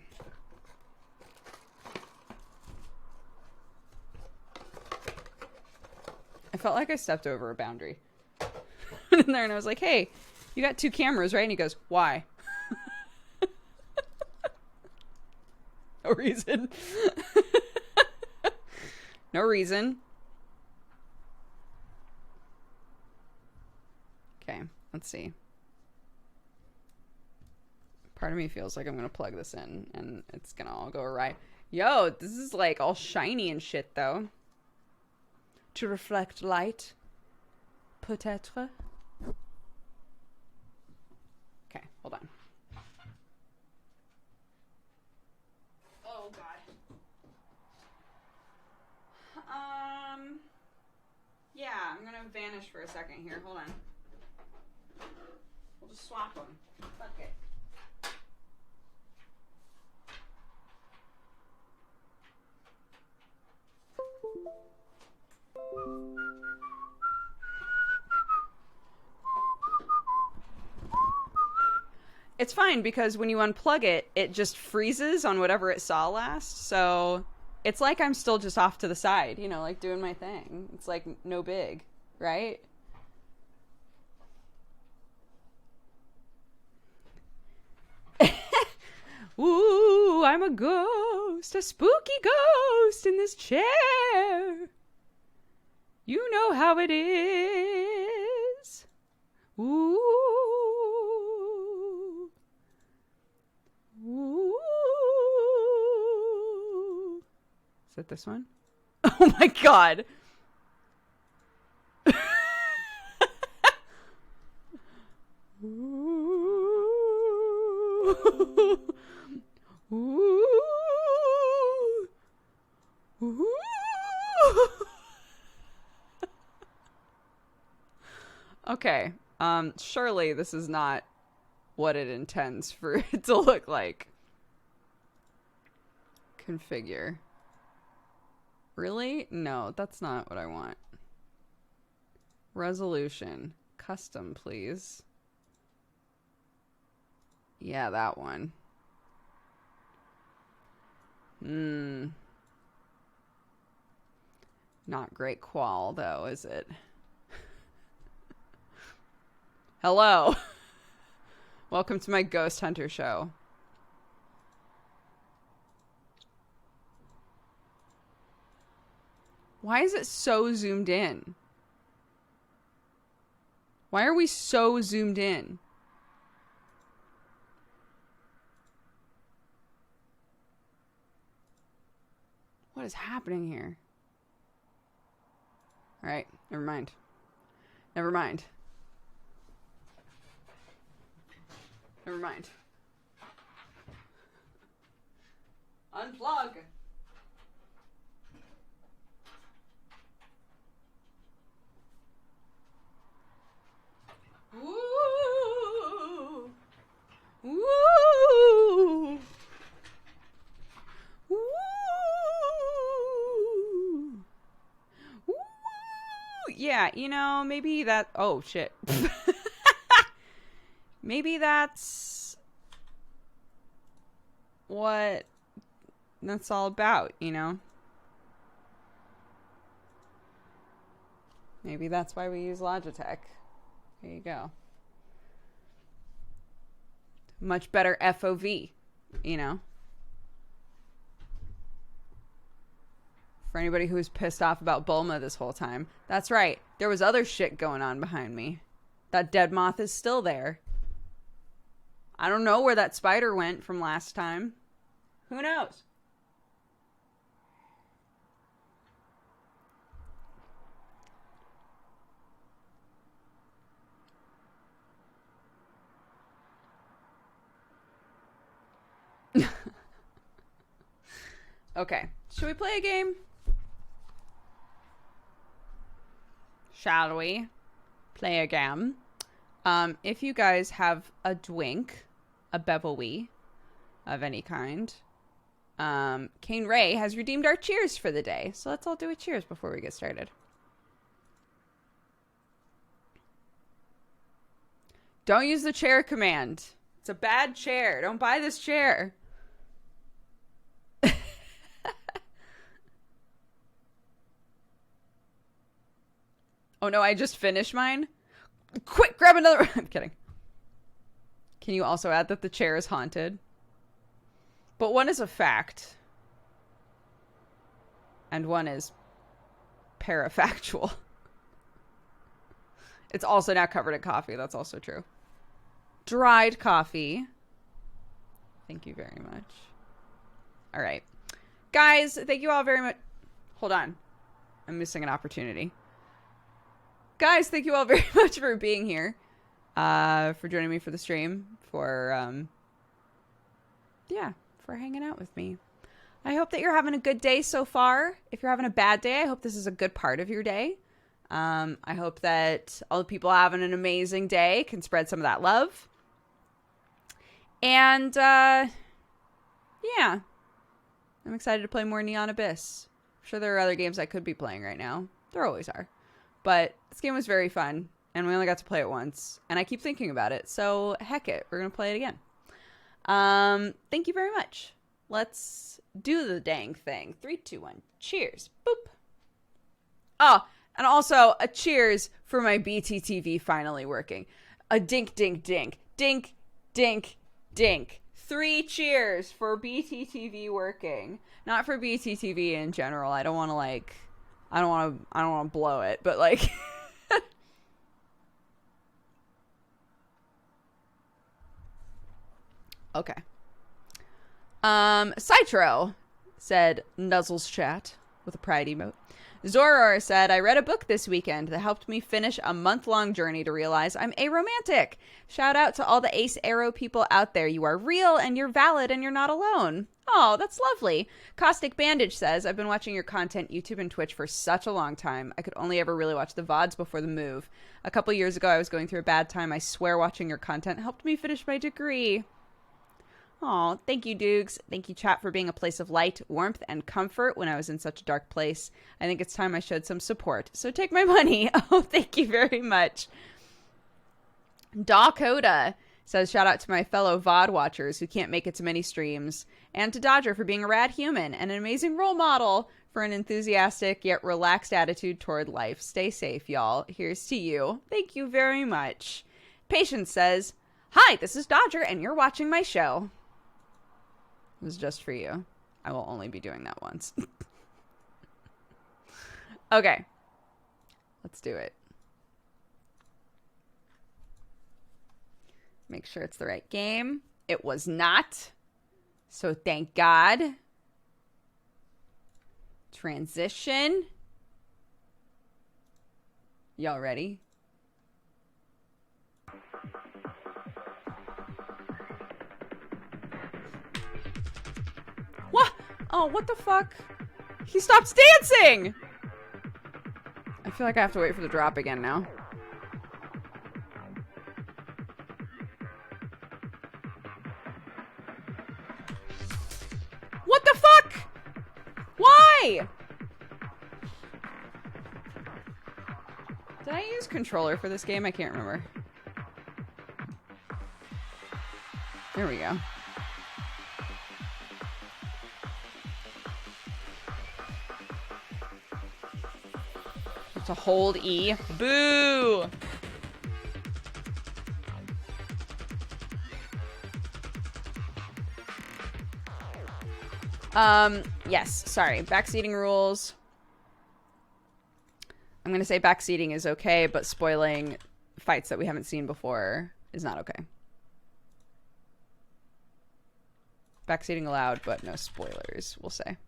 I felt like I stepped over a boundary. In there, and I was like, hey, you got 2 cameras, right? And he goes, why? No reason. No reason. Okay, let's see. Part of me feels like I'm gonna plug this in and it's gonna all go awry. Yo, this is like all shiny and shit though. To reflect light. Peut-être. Okay, hold on. Oh god. Yeah, I'm gonna vanish for a second here. Hold on. We'll just swap them. Fuck it. It's fine because when you unplug it, it just freezes on whatever it saw last. So it's like I'm still just off to the side, you know, like doing my thing. It's like no big, right? Ooh, I'm a ghost, a spooky ghost in this chair. You know how it is. Ooh. Ooh. Is it this one? Oh my god. Ooh. Ooh. Ooh. Okay. Surely this is not what it intends for it to look like. Configure. Really? No, that's not what I want. Resolution. Custom, please. Yeah, that one. Not great qual, though, is it? Hello. Welcome to my Ghost Hunter show. Why is it so zoomed in? Why are we so zoomed in? What is happening here? All right, never mind. Never mind. Never mind. Unplug. Ooh. Ooh. Ooh. Ooh. Yeah, you know, maybe that... Oh, shit. Maybe that's what that's all about, you know? Maybe that's why we use Logitech. There you go. Much better FOV, you know? For anybody who was pissed off about Bulma this whole time. That's right. There was other shit going on behind me. That dead moth is still there. I don't know where that spider went from last time. Who knows? Okay. Should we play a game? Shall we play a game? If you guys have a drink, a beverly of any kind, Kane Ray has redeemed our cheers for the day. So let's all do a cheers before we get started. Don't use the chair command. It's a bad chair. Don't buy this chair. Oh no, I just finished mine. Quick, grab another. I'm kidding. Can you also add that the chair is haunted? But one is a fact. And one is parafactual. It's also now covered in coffee. That's also true. Dried coffee. Thank you very much. All right. Guys, thank you all very much. Hold on. I'm missing an opportunity. Guys, thank you all very much for being here. For joining me for the stream. For hanging out with me. I hope that you're having a good day so far. If you're having a bad day, I hope this is a good part of your day. I hope that all the people having an amazing day can spread some of that love. And, yeah. I'm excited to play more Neon Abyss. I'm sure there are other games I could be playing right now. There always are. But this game was very fun, and we only got to play it once. And I keep thinking about it, so heck it, we're going to play it again. Thank you very much. Let's do the dang thing. 3, 2, 1. Cheers. Boop. Oh, and also a cheers for my BTTV finally working. A dink, dink, dink. Dink, dink, dink. 3 cheers for BTTV working. Not for BTTV in general. I don't want to blow it, but like okay. Citro said Nuzzles chat with a pride emote. Zoror said, I read a book this weekend that helped me finish a month-long journey to realize I'm aromantic. Shout out to all the ace arrow people out there. You are real and you're valid and you're not alone. Oh, that's lovely. Caustic Bandage says, I've been watching your content, YouTube and Twitch for such a long time. I could only ever really watch the VODs before the move. A couple years ago, I was going through a bad time. I swear watching your content helped me finish my degree. Aw, thank you, Dukes. Thank you, chat, for being a place of light, warmth, and comfort when I was in such a dark place. I think it's time I showed some support. So take my money. Oh, thank you very much. Dakota says, shout out to my fellow VOD watchers who can't make it to many streams. And to Dodger for being a rad human and an amazing role model for an enthusiastic yet relaxed attitude toward life. Stay safe, y'all. Here's to you. Thank you very much. Patience says, hi, this is Dodger, and you're watching my show. It was just for you. I will only be doing that once. Okay. Let's do it. Make sure it's the right game. It was not. So thank God. Transition. Y'all ready? What? Oh, what the fuck? He stops dancing! I feel like I have to wait for the drop again now. What the fuck? Why? Did I use controller for this game? I can't remember. There we go. To hold E. Boo! Yes, sorry. Backseating rules. I'm gonna say backseating is okay, but spoiling fights that we haven't seen before is not okay. Backseating allowed, but no spoilers, we'll say.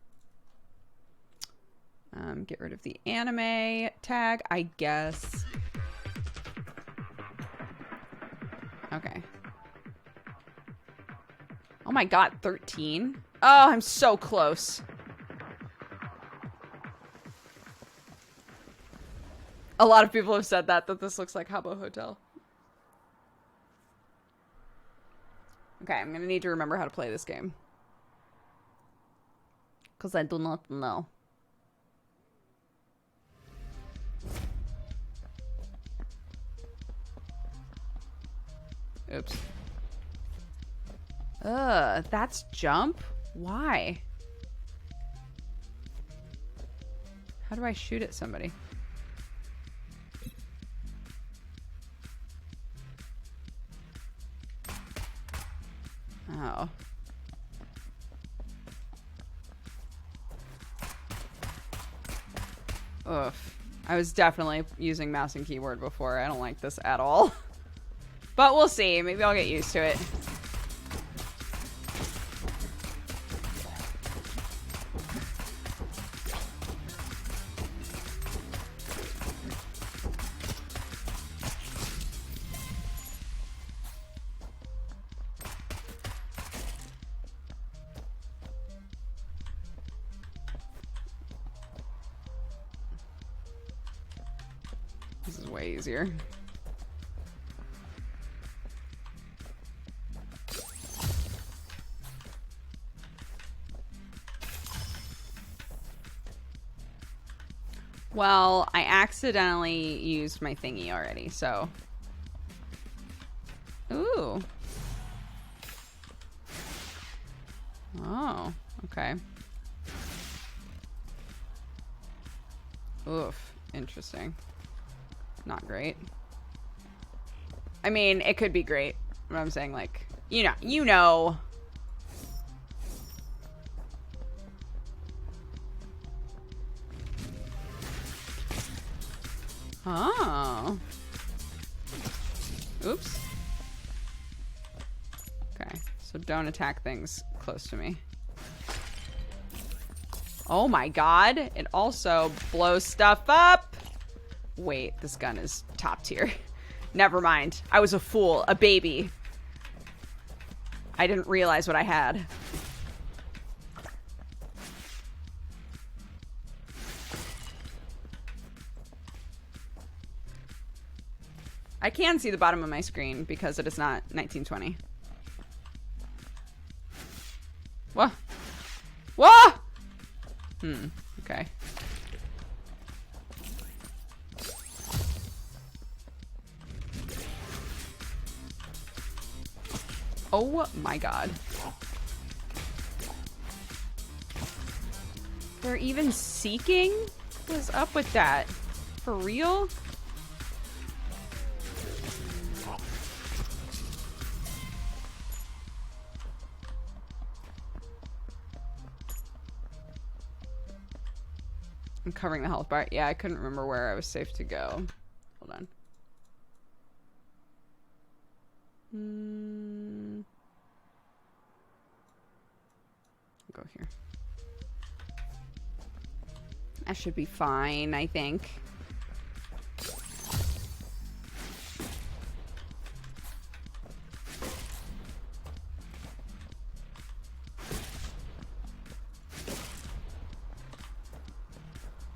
Get rid of the anime tag, I guess. Okay. Oh my god, 13? Oh, I'm so close. A lot of people have said that this looks like Habbo Hotel. Okay, I'm gonna need to remember how to play this game. Because I do not know. Oops. That's jump? Why? How do I shoot at somebody? Oh. Oof. I was definitely using mouse and keyboard before. I don't like this at all. But we'll see. Maybe I'll get used to it. This is way easier. Well, I accidentally used my thingy already, so. Ooh. Oh, okay. Oof, interesting. Not great. I mean, it could be great. But I'm saying, like, you know. Oh. Oops. Okay, so don't attack things close to me. Oh my god, it also blows stuff up. Wait, this gun is top tier. Never mind. I was a fool, a baby. I didn't realize what I had. I can see the bottom of my screen because it is not 1920. What? What? Okay. Oh my god. They're even seeking? What's up with that? For real? I'm covering the health bar. Yeah, I couldn't remember where I was safe to go. Hold on. Go here. That should be fine, I think.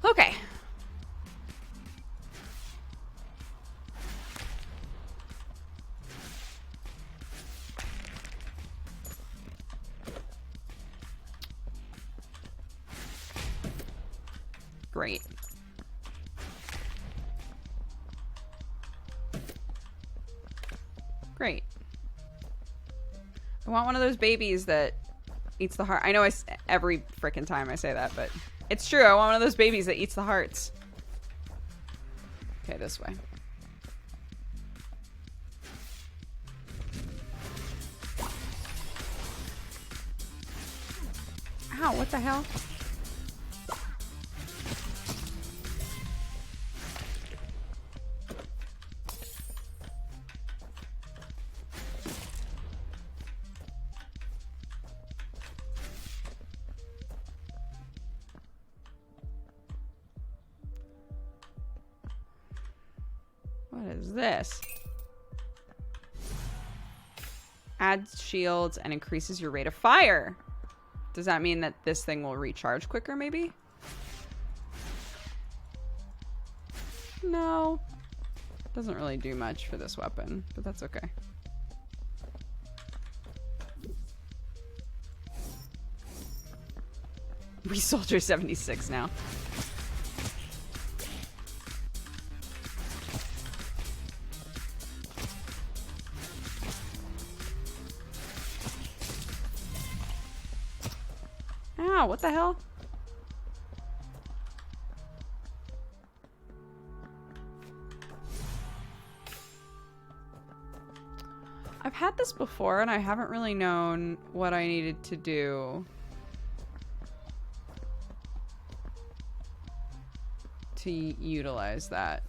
Okay. Great. Great. I want one of those babies that eats the heart. I know every frickin' time I say that, but it's true. I want one of those babies that eats the hearts. Okay, this way. Ow, what the hell? What is this? Adds shields and increases your rate of fire. Does that mean that this thing will recharge quicker, maybe? No. Doesn't really do much for this weapon, but that's okay. We Soldier 76 now. Ow, what the hell? I've had this before and I haven't really known what I needed to do to utilize that.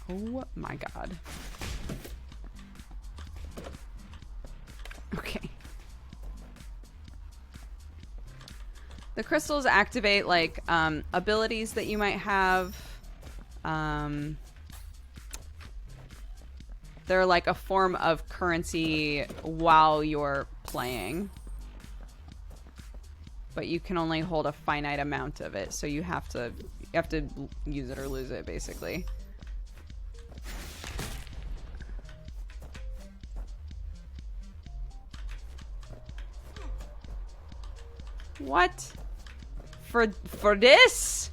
Oh my god. Okay. The crystals activate like abilities that you might have. They're like a form of currency while you're playing. But you can only hold a finite amount of it, so you have to use it or lose it basically. What? For this?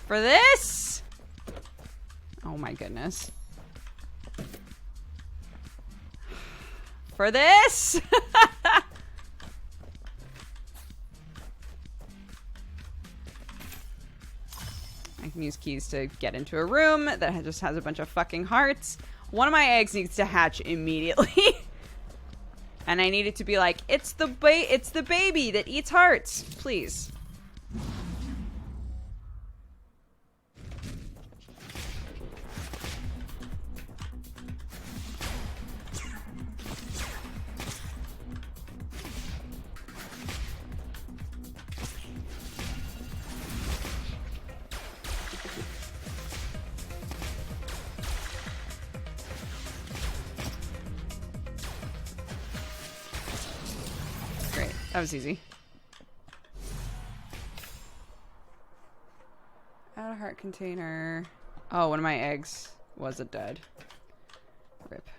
For this? Oh my goodness. For this? I can use keys to get into a room that just has a bunch of fucking hearts. One of my eggs needs to hatch immediately. And I need it to be like, it's the baby that eats hearts, please. That was easy. Add a heart container. Oh, one of my eggs was a dud. Rip.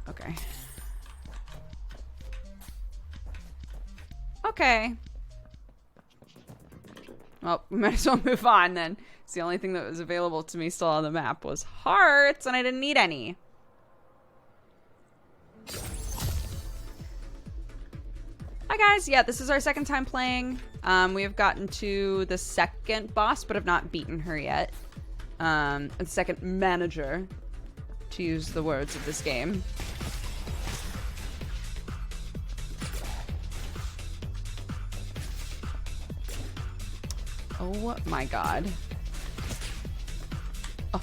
Okay. Okay. Well, we might as well move on then. It's the only thing that was available to me still on the map was hearts, and I didn't need any. Hi guys, yeah, this is our second time playing. We have gotten to the second boss, but have not beaten her yet. The second manager, to use the words of this game. Oh my god. Oh.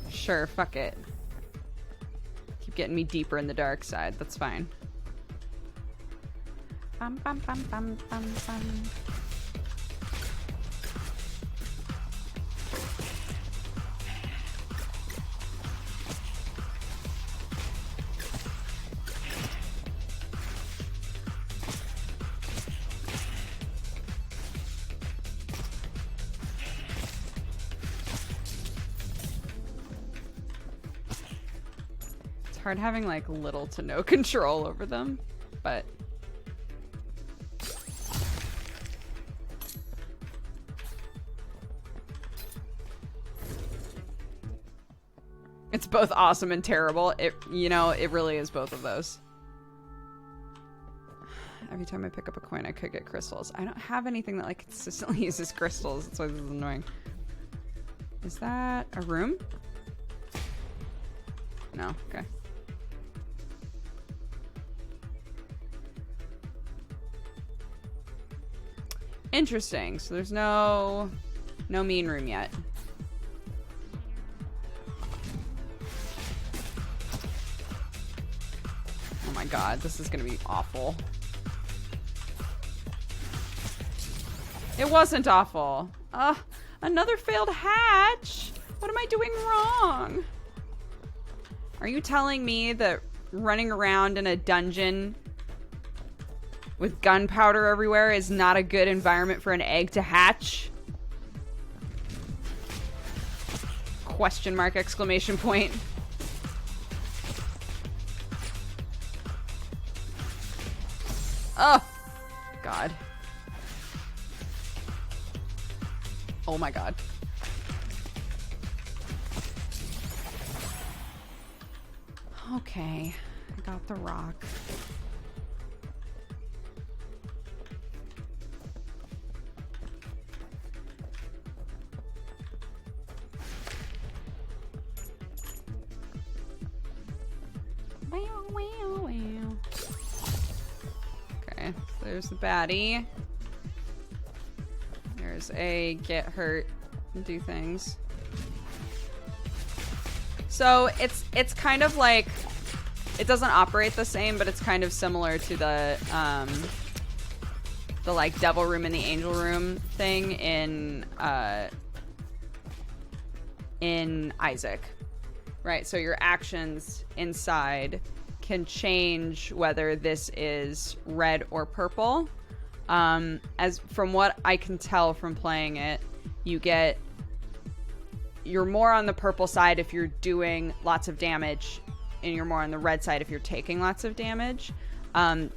Sure, fuck it. Keep getting me deeper in the dark side. That's fine. Bum, bum, bum, bum, bum, bum. Hard having like little to no control over them, but it's both awesome and terrible. It really is both of those. Every time I pick up a coin, I could get crystals. I don't have anything that like consistently uses crystals. That's why this is annoying. Is that a room? No, okay. Interesting. So there's no mean room yet. Oh my god, this is gonna be awful. It wasn't awful. Another failed hatch. What am I doing wrong? Are you telling me that running around in a dungeon with gunpowder everywhere is not a good environment for an egg to hatch? Question mark, exclamation point. Oh, God. Oh my God. Okay, I got the rock. Okay, so there's the baddie. There's a get hurt and do things. So it's kind of like, it doesn't operate the same, but it's kind of similar to the like devil room and the angel room thing in Isaac, right? So your actions inside can change whether this is red or purple. As from what I can tell from playing it, you're more on the purple side if you're doing lots of damage, and you're more on the red side if you're taking lots of damage.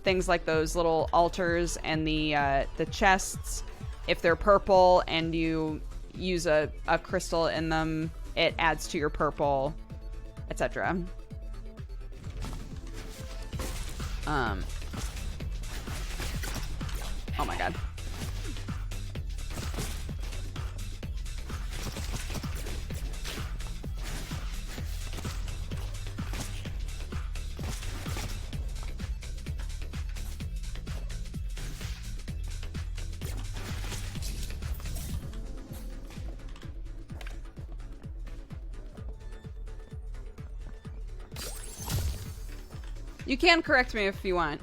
Things like those little altars and the chests, if they're purple and you use a crystal in them, it adds to your purple, etc. Oh my God. You can correct me if you want.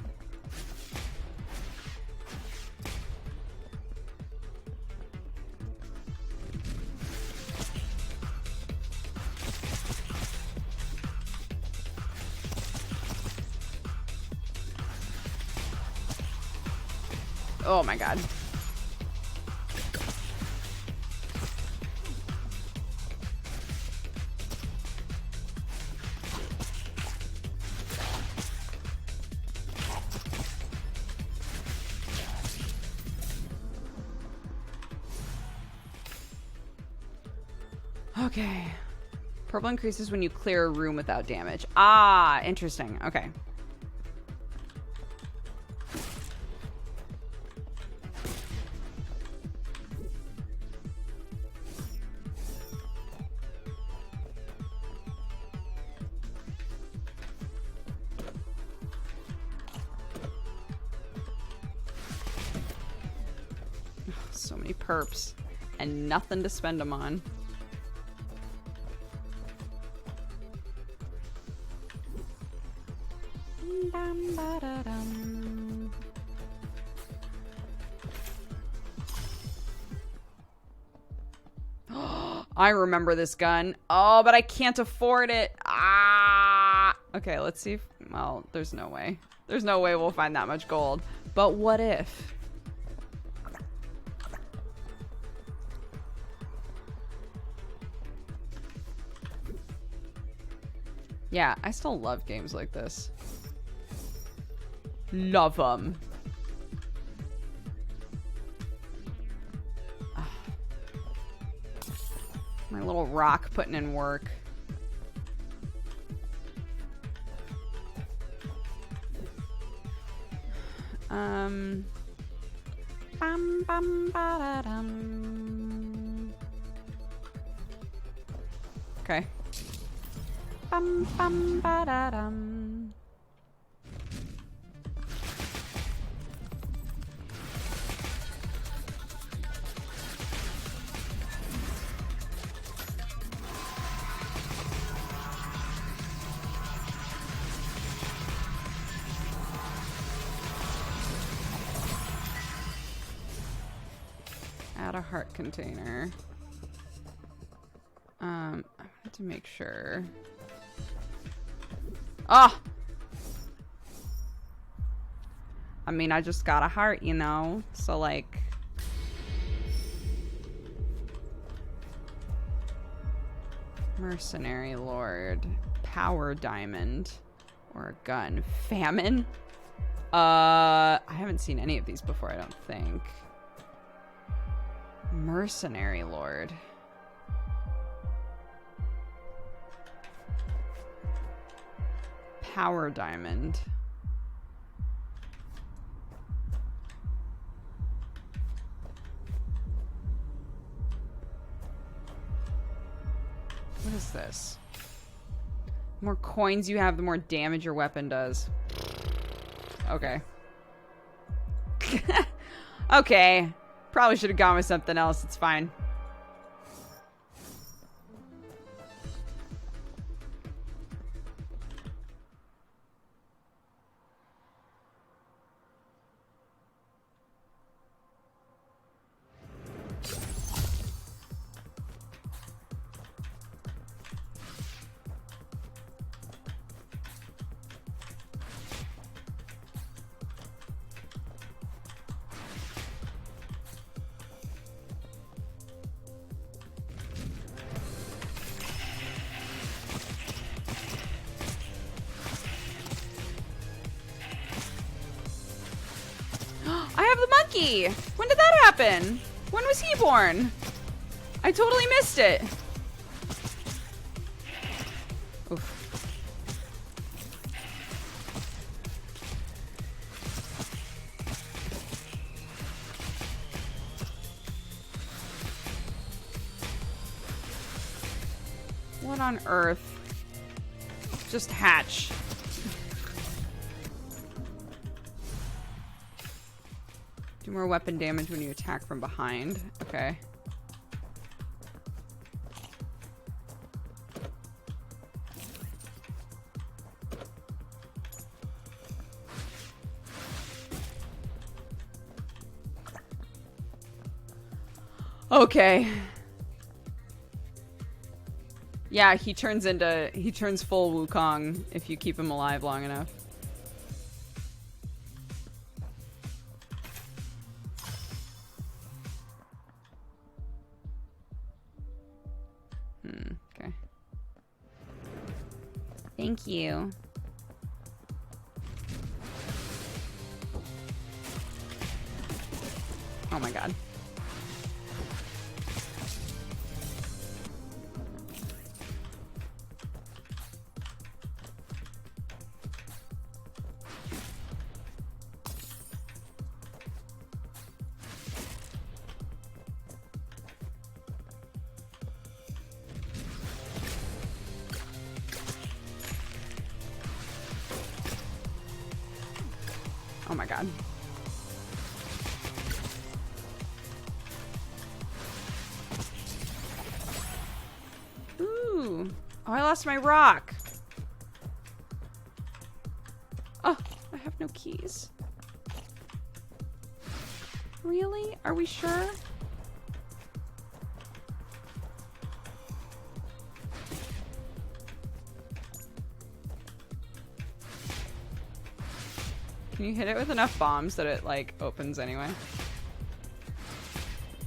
Oh my God. Okay. Purple increases when you clear a room without damage. Ah, interesting. Okay. So many perps and nothing to spend them on. I remember this gun. Oh, but I can't afford it. Ah. Okay, let's see if... Well, there's no way. There's no way we'll find that much gold. But what if? Yeah, I still love games like this. Love them. My little rock putting in work. Bum, bum, ba-da-dum. Okay. Bum, bum, ba-da-dum. Add a heart container. I wanted to make sure. Oh! I mean, I just got a heart, you know? So, like... Mercenary Lord. Power Diamond. Or a gun. Famine? I haven't seen any of these before, I don't think. Mercenary Lord. Power Diamond. What is this? The more coins you have, the more damage your weapon does. Okay. Okay. Probably should have gone with something else. It's fine. When did that happen? When was he born? I totally missed it. Oof. What on earth? Just hatch. Do more weapon damage when you attack from behind. Okay. Okay. Yeah, he turns full Wukong if you keep him alive long enough. Okay. Thank you. Oh my god. Oh my god. Ooh. Oh, I lost my rock. Oh, I have no keys. Really? Are we sure? Can you hit it with enough bombs that it, like, opens anyway?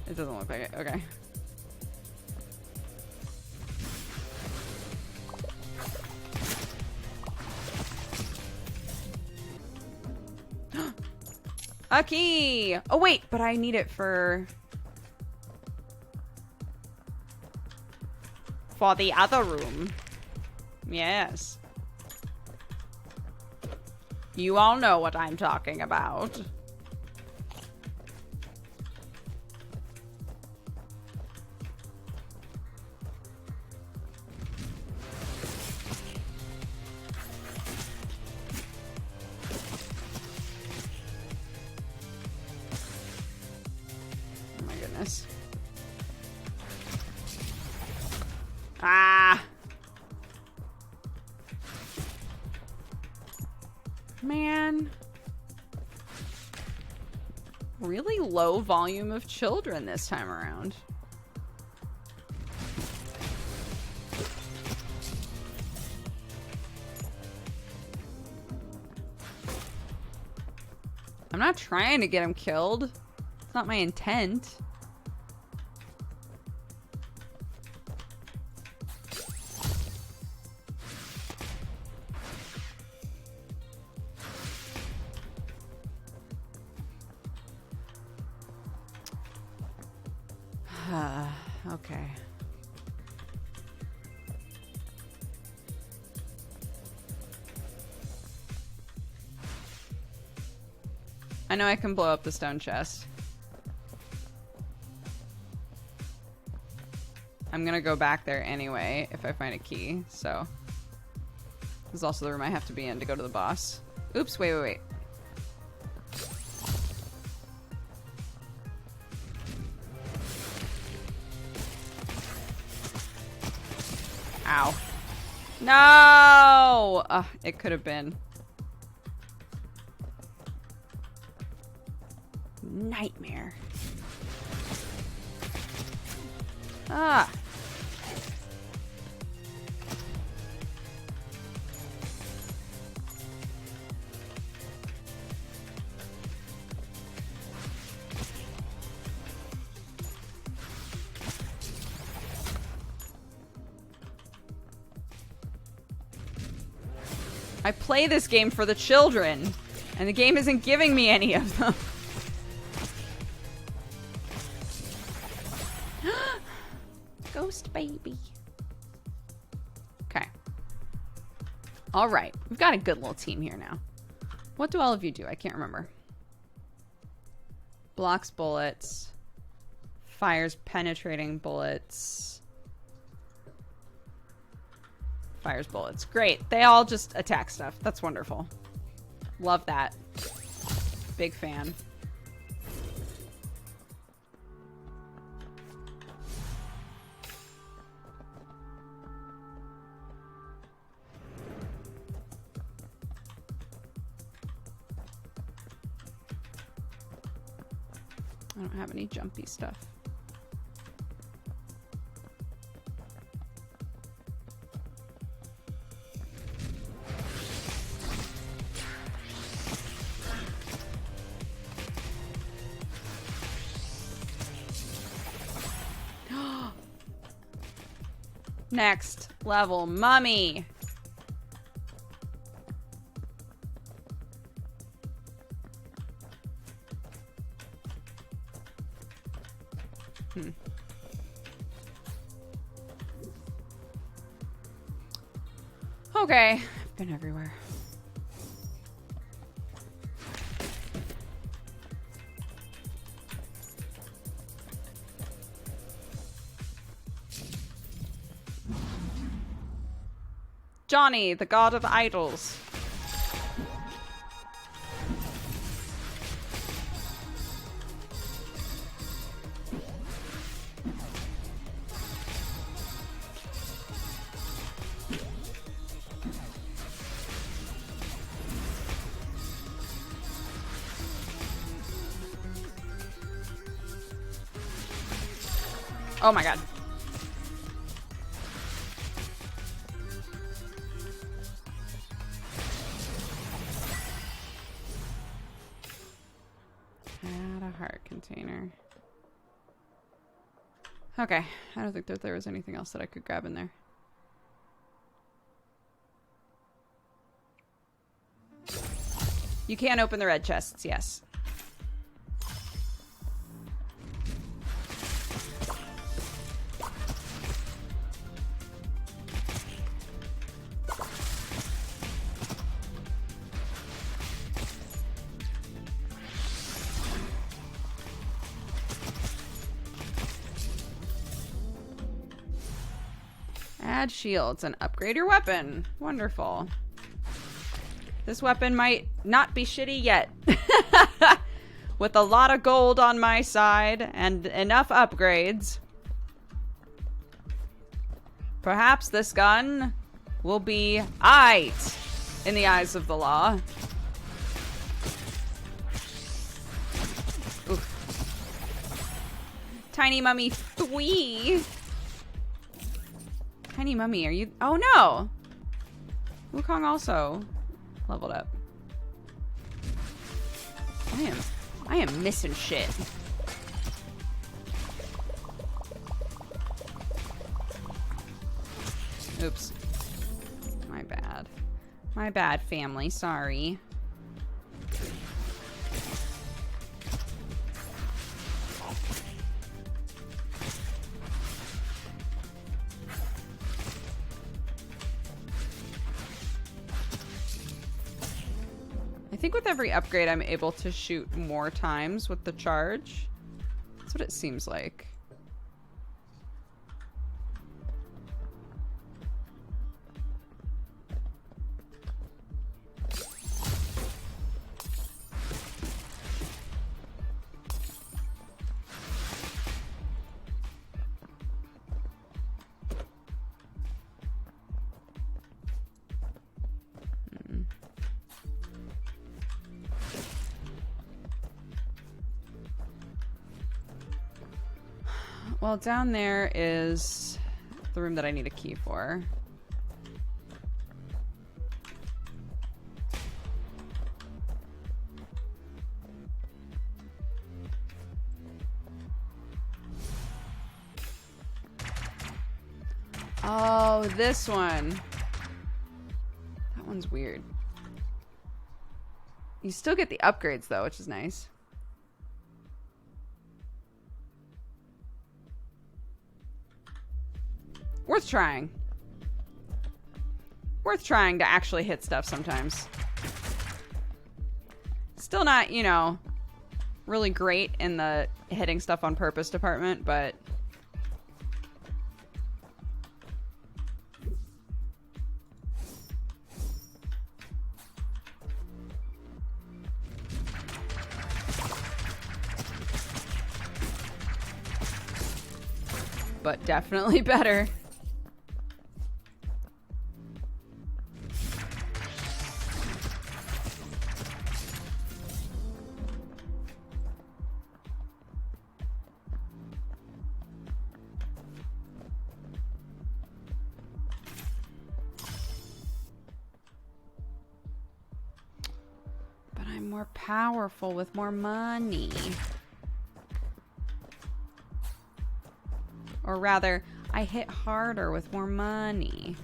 It doesn't look like it. Okay. A key! Oh, wait, but I need it for the other room. Yes. You all know what I'm talking about. Oh my goodness. Ah! Man. Really low volume of children this time around. I'm not trying to get him killed. It's not my intent. Okay. I know I can blow up the stone chest. I'm gonna go back there anyway if I find a key, so. This is also the room I have to be in to go to the boss. Oops, wait. Ow. No! It could have been. Nightmare. Ah. I play this game for the children, and the game isn't giving me any of them. Ghost baby. Okay. All right. We've got a good little team here now. What do all of you do? I can't remember. Blocks bullets. Fires penetrating bullets. Fires bullets. Great. They all just attack stuff. That's wonderful. Love that. Big fan. I don't have any jumpy stuff. Next level, mummy. Okay, I've been everywhere. Johnny, the god of idols. Oh my god. Add a heart container. Okay, I don't think that there was anything else that I could grab in there. You can open the red chests, yes. Add shields and upgrade your weapon. Wonderful. This weapon might not be shitty yet. With a lot of gold on my side and enough upgrades. Perhaps this gun will be aight in the eyes of the law. Oof. Tiny Mummy 3. Tiny Mummy, are you... Oh no! Wukong also leveled up. I I am missing shit. Oops. My bad. My bad, family. Sorry. I think with every upgrade, I'm able to shoot more times with the charge. That's what it seems like. Well, down there is the room that I need a key for. Oh, this one. That one's weird. You still get the upgrades, though, which is nice. Worth trying. Worth trying to actually hit stuff sometimes. Still not, you know, really great in the hitting stuff on purpose department, but... but definitely better. But I'm more powerful with more money. Or rather, I hit harder with more money.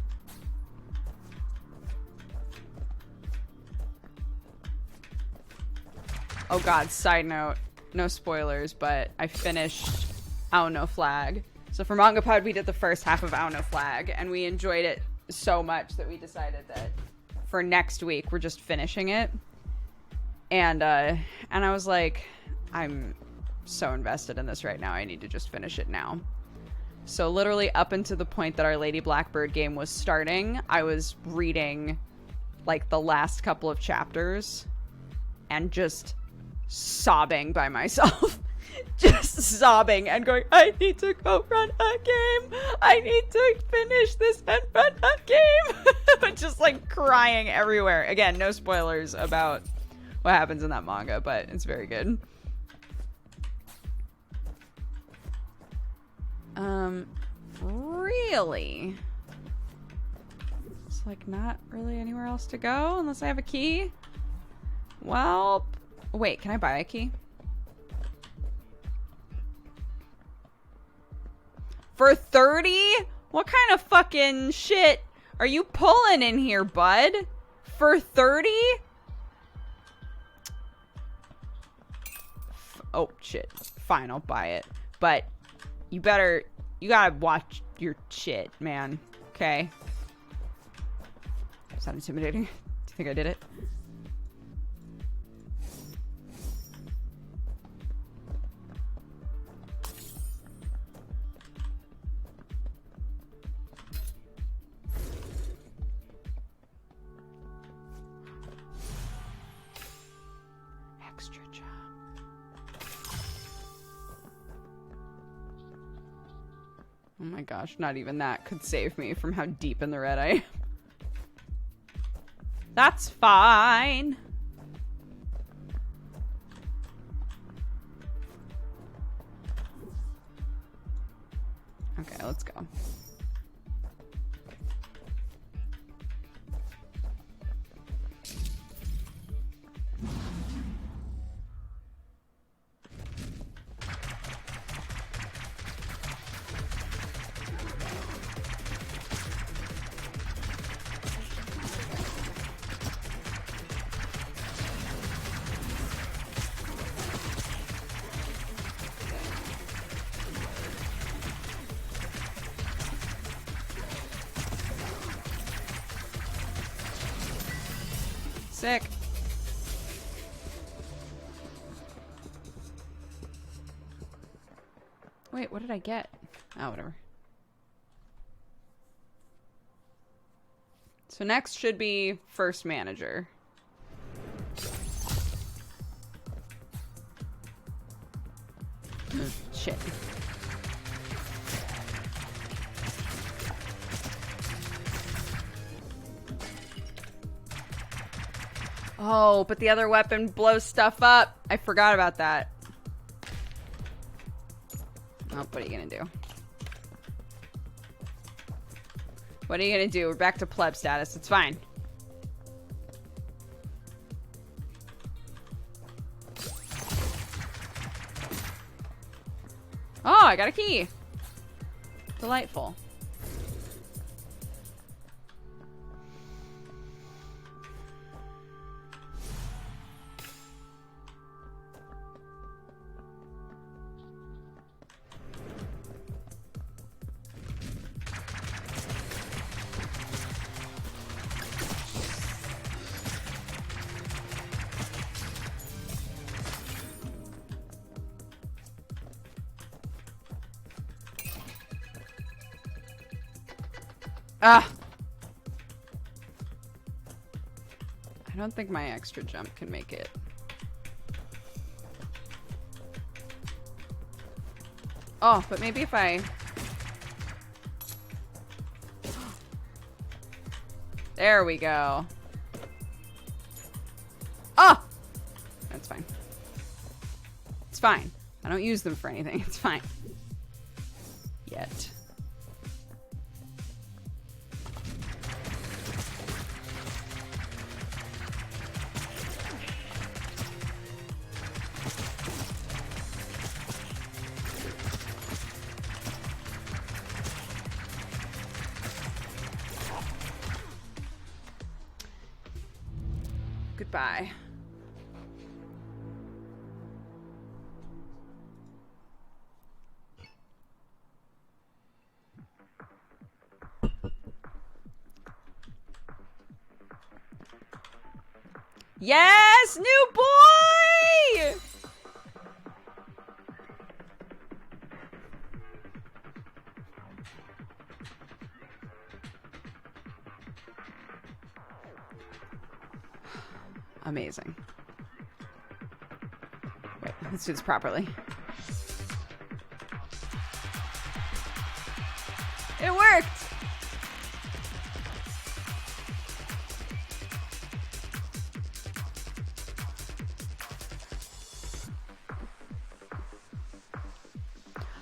Oh god, side note. No spoilers, but I finished Ow No Flag. So for MangaPod, we did the first half of Ow No Flag, and we enjoyed it so much that we decided that for next week, we're just finishing it. And I was like, I'm so invested in this right now, I need to just finish it now. So literally up until the point that our Lady Blackbird game was starting, I was reading like the last couple of chapters and just sobbing by myself. Just sobbing and going, I need to go run a game. I need to finish this and run a game. Just like crying everywhere. Again, no spoilers about what happens in that manga, but it's very good. Really? It's like not really anywhere else to go unless I have a key. Well, wait, can I buy a key? For 30? What kind of fucking shit are you pulling in here, bud? For 30? Oh, shit. Fine, I'll buy it. But you gotta watch your shit, man. Okay? Is that intimidating? Do you think I did it? Extra job. Oh my gosh, not even that could save me from how deep in the red I am. That's fine. Okay, let's go. Sick. Wait, what did I get? Oh, whatever. So next should be first manager. Shit. Oh, but the other weapon blows stuff up. I forgot about that. Oh, what are you gonna do? What are you gonna do? We're back to pleb status. It's fine. Oh, I got a key. Delightful. Ah! I don't think my extra jump can make it. Oh, but maybe if I... There we go. Oh! That's fine. It's fine. I don't use them for anything. It's fine. Yet. Goodbye. Yes, new boy! Amazing. Wait, let's do this properly. It worked!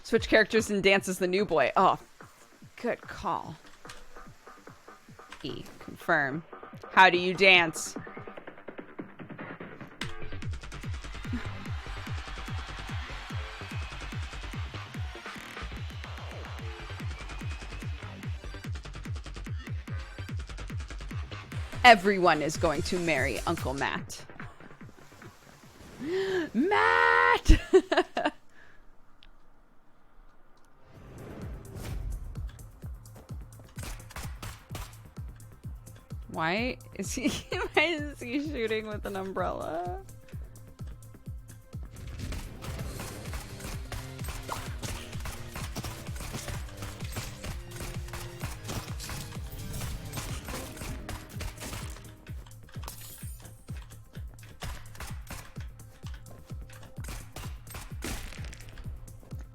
Switch characters and dance as the new boy. Oh, good call. E, confirm. How do you dance? Everyone is going to marry Uncle Matt. Matt! Why is he shooting with an umbrella?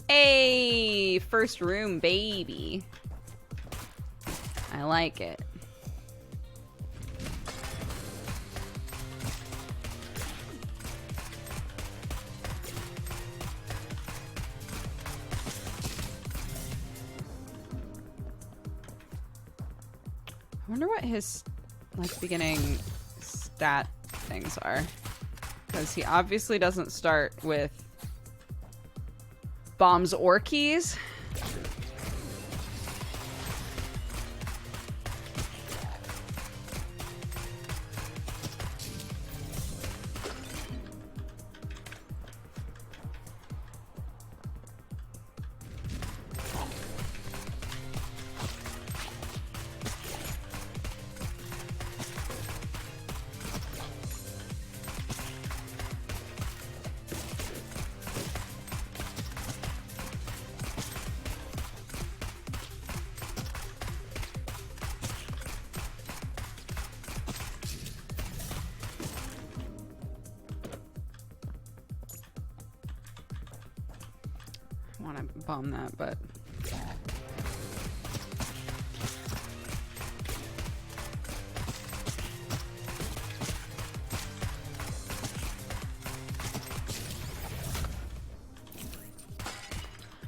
Hey, first room, baby. I like it. I wonder what his like beginning stat things are, because he obviously doesn't start with bombs or keys. want to bomb that, but...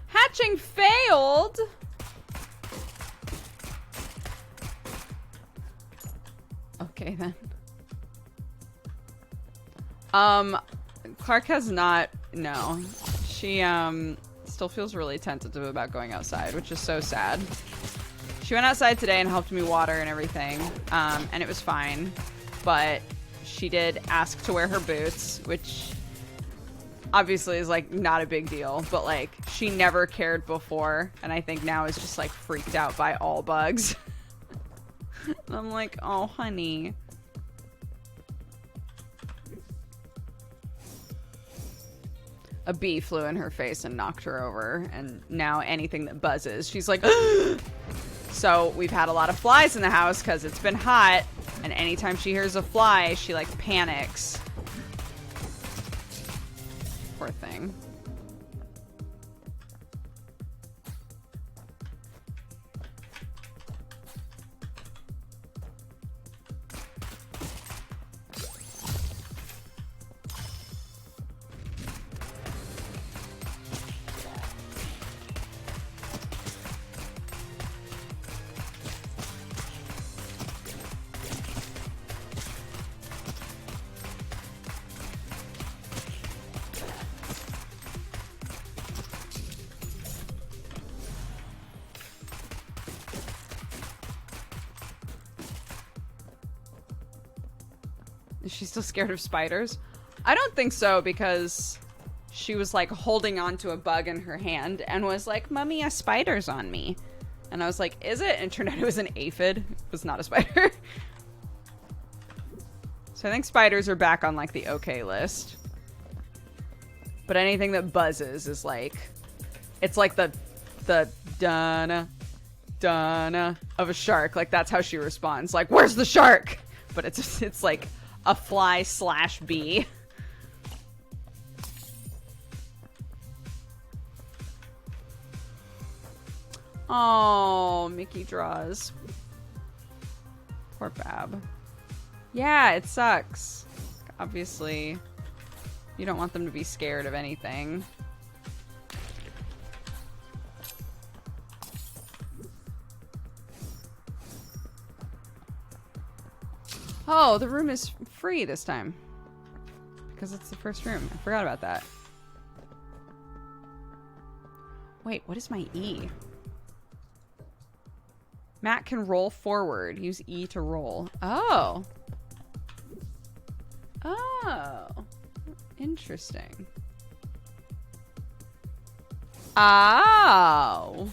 Hatching failed! Okay, then. Clark has not... No. She, still feels really tentative about going outside, which is so sad. She went outside today and helped me water and everything, and it was fine. But she did ask to wear her boots, which obviously is, like, not a big deal. But, like, she never cared before, and I think now is just, like, freaked out by all bugs. And I'm like, oh, honey. A bee flew in her face and knocked her over, and now anything that buzzes, she's like, so we've had a lot of flies in the house because it's been hot, and anytime she hears a fly, she, like, panics. Poor thing. Is she still scared of spiders? I don't think so, because she was, like, holding on to a bug in her hand and was like, Mummy, a spider's on me. And I was like, is it? And it turned out it was an aphid. It was not a spider. So I think spiders are back on, like, the okay list. But anything that buzzes is, like... It's like the dana of a shark. Like, that's how she responds. Like, where's the shark? But it's like... a fly / bee. Oh, Mickey draws. Poor Bab. Yeah, it sucks. Obviously, you don't want them to be scared of anything. Oh, the room is free this time. Because it's the first room. I forgot about that. Wait, what is my E? Matt can roll forward. Use E to roll. Oh. Oh. Interesting. Oh.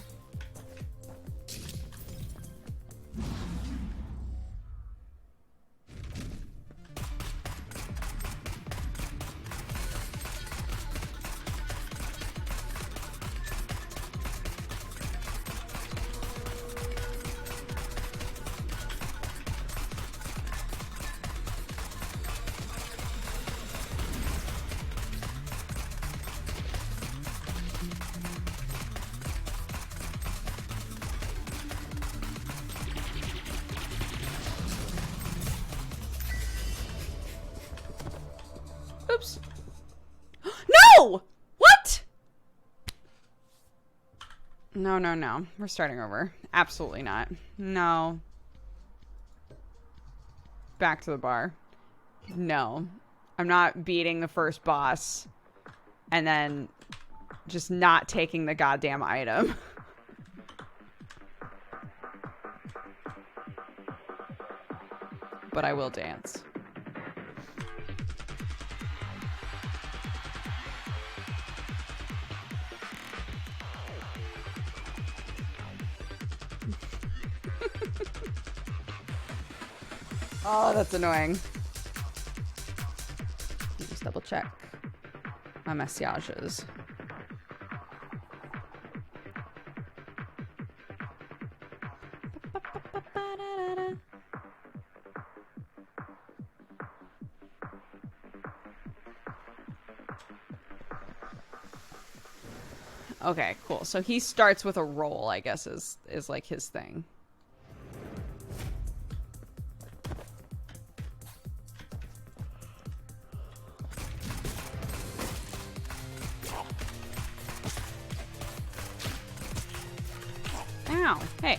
Oops. No! What? No, no, no. We're starting over. Absolutely not. No. Back to the bar. No. I'm not beating the first boss and then just not taking the goddamn item. But I will dance. Oh, that's annoying. Just double check my messages. Okay, cool. So he starts with a roll, I guess, is like his thing. Ow. Hey.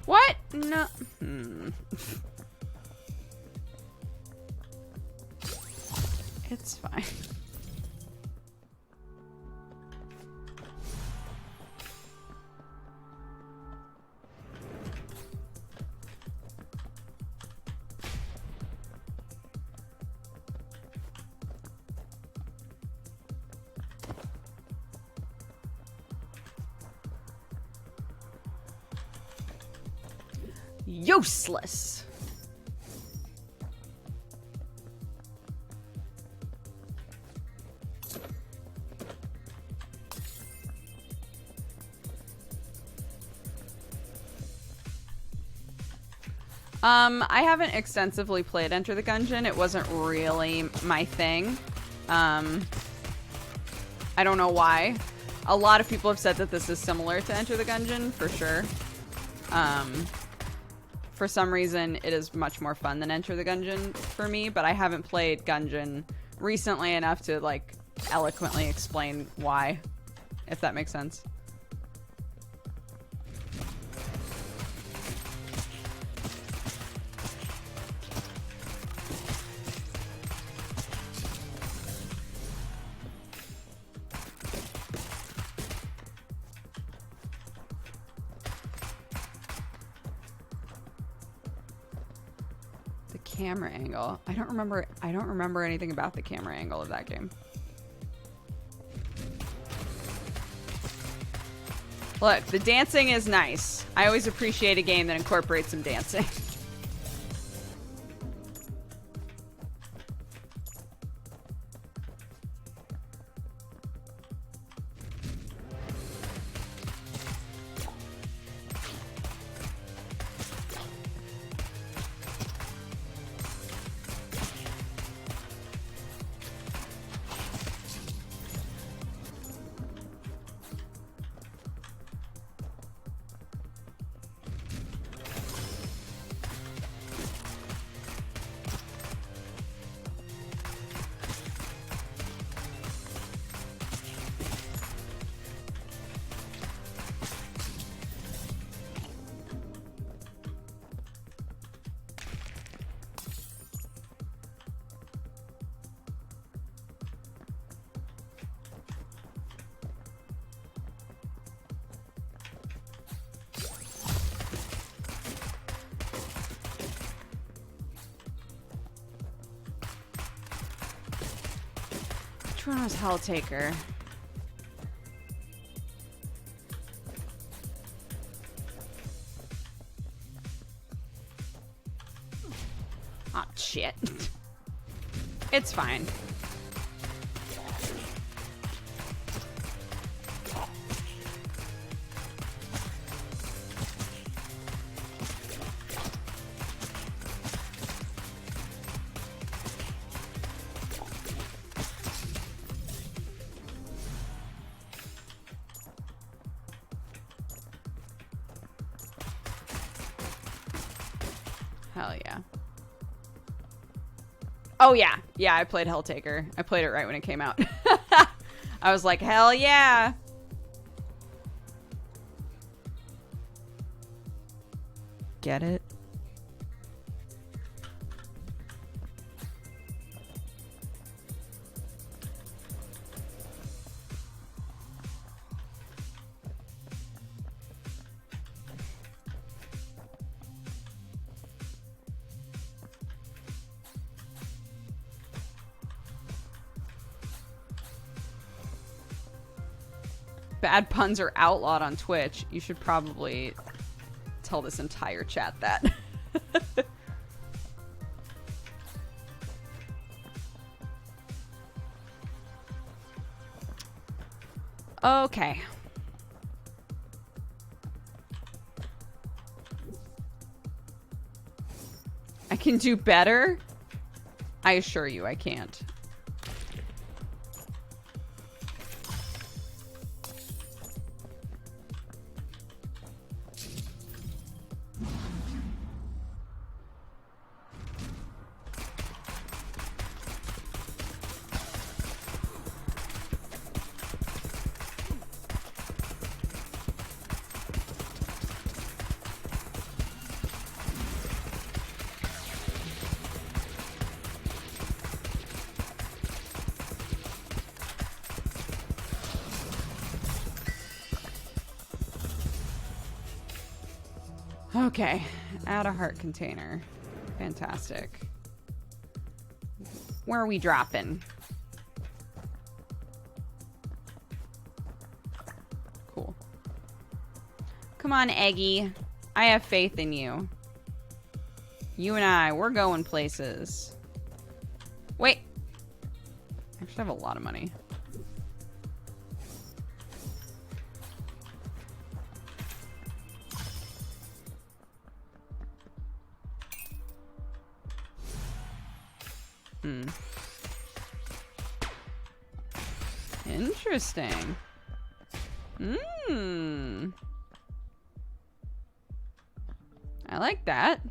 What? No. It's fine. Useless. I haven't extensively played Enter the Gungeon. It wasn't really my thing. I don't know why. A lot of people have said that this is similar to Enter the Gungeon, for sure. For some reason, it is much more fun than Enter the Gungeon for me, but I haven't played Gungeon recently enough to, like, eloquently explain why, if that makes sense. Camera angle. I don't remember anything about the camera angle of that game. Look, the dancing is nice. I always appreciate a game that incorporates some dancing. Which one was Helltaker? Oh, shit. It's fine. Hell yeah. Oh yeah. Yeah, I played Helltaker. I played it right when it came out. I was like, hell yeah. Get it? Bad puns are outlawed on Twitch. You should probably tell this entire chat that. Okay. I can do better? I assure you I can't. Okay, add a heart container. Fantastic. Where are we dropping? Cool. Come on, Eggy. I have faith in you. You and we're going places. Wait. I actually have a lot of money. Interesting. I like that.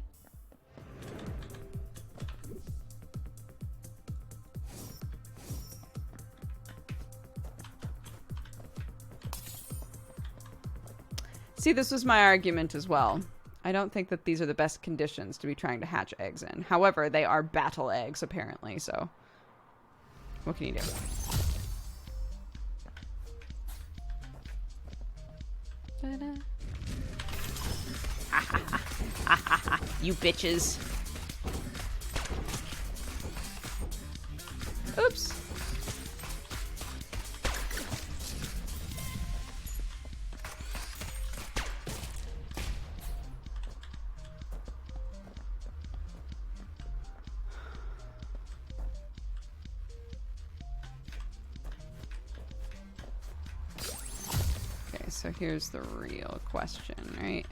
See, this was my argument as well. I don't think that these are the best conditions to be trying to hatch eggs in. However, they are battle eggs, apparently, so what can you do? You bitches. Oops. So here's the real question, right?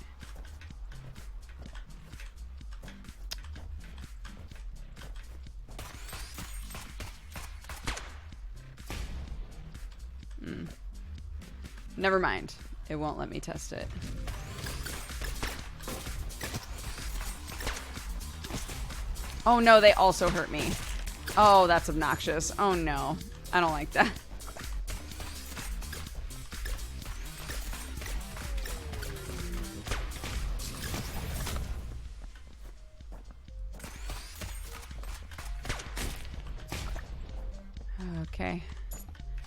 Never mind. It won't let me test it. Oh no, they also hurt me. Oh, that's obnoxious. Oh no. I don't like that. Okay.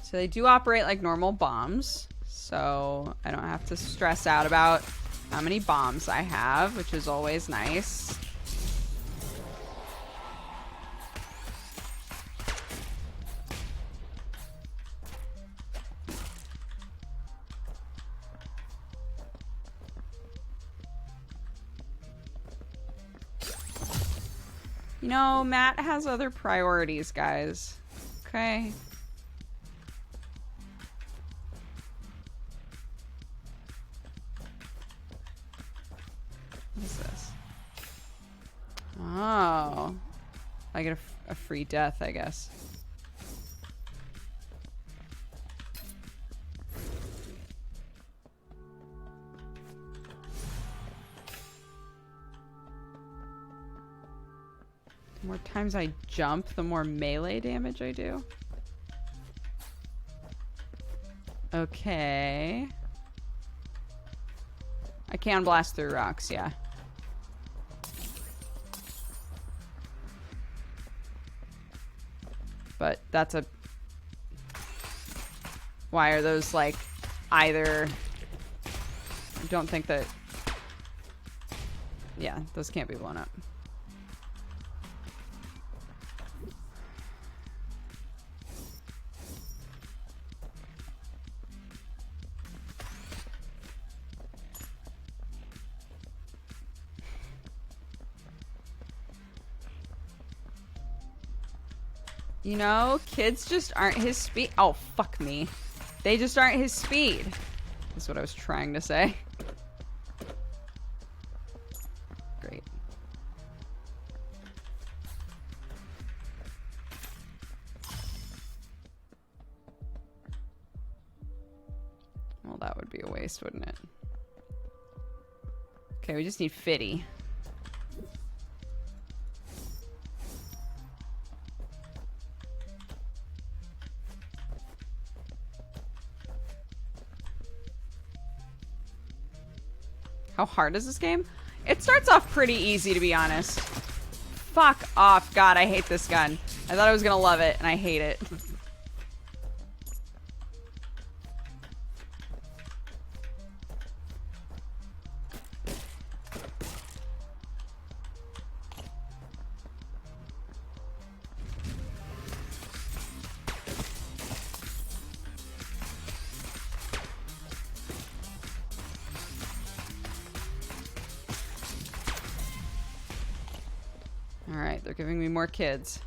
So they do operate like normal bombs. So I don't have to stress out about how many bombs I have, which is always nice. You know, Matt has other priorities, guys. Okay. What is this? Oh. I get a free death, I guess. The more times I jump, the more melee damage I do. Okay. I can blast through rocks, yeah. But that's a... Why are those, like, either... I don't think that... Yeah, those can't be blown up. You know, kids just aren't his speed. Oh, fuck me. They just aren't his speed. That's what I was trying to say. Great. Well, that would be a waste, wouldn't it? Okay, we just need Fitty. How hard is this game? It starts off pretty easy, to be honest. Fuck off. God, I hate this gun. I thought I was gonna love it, and I hate it. Alright, they're giving me more kids.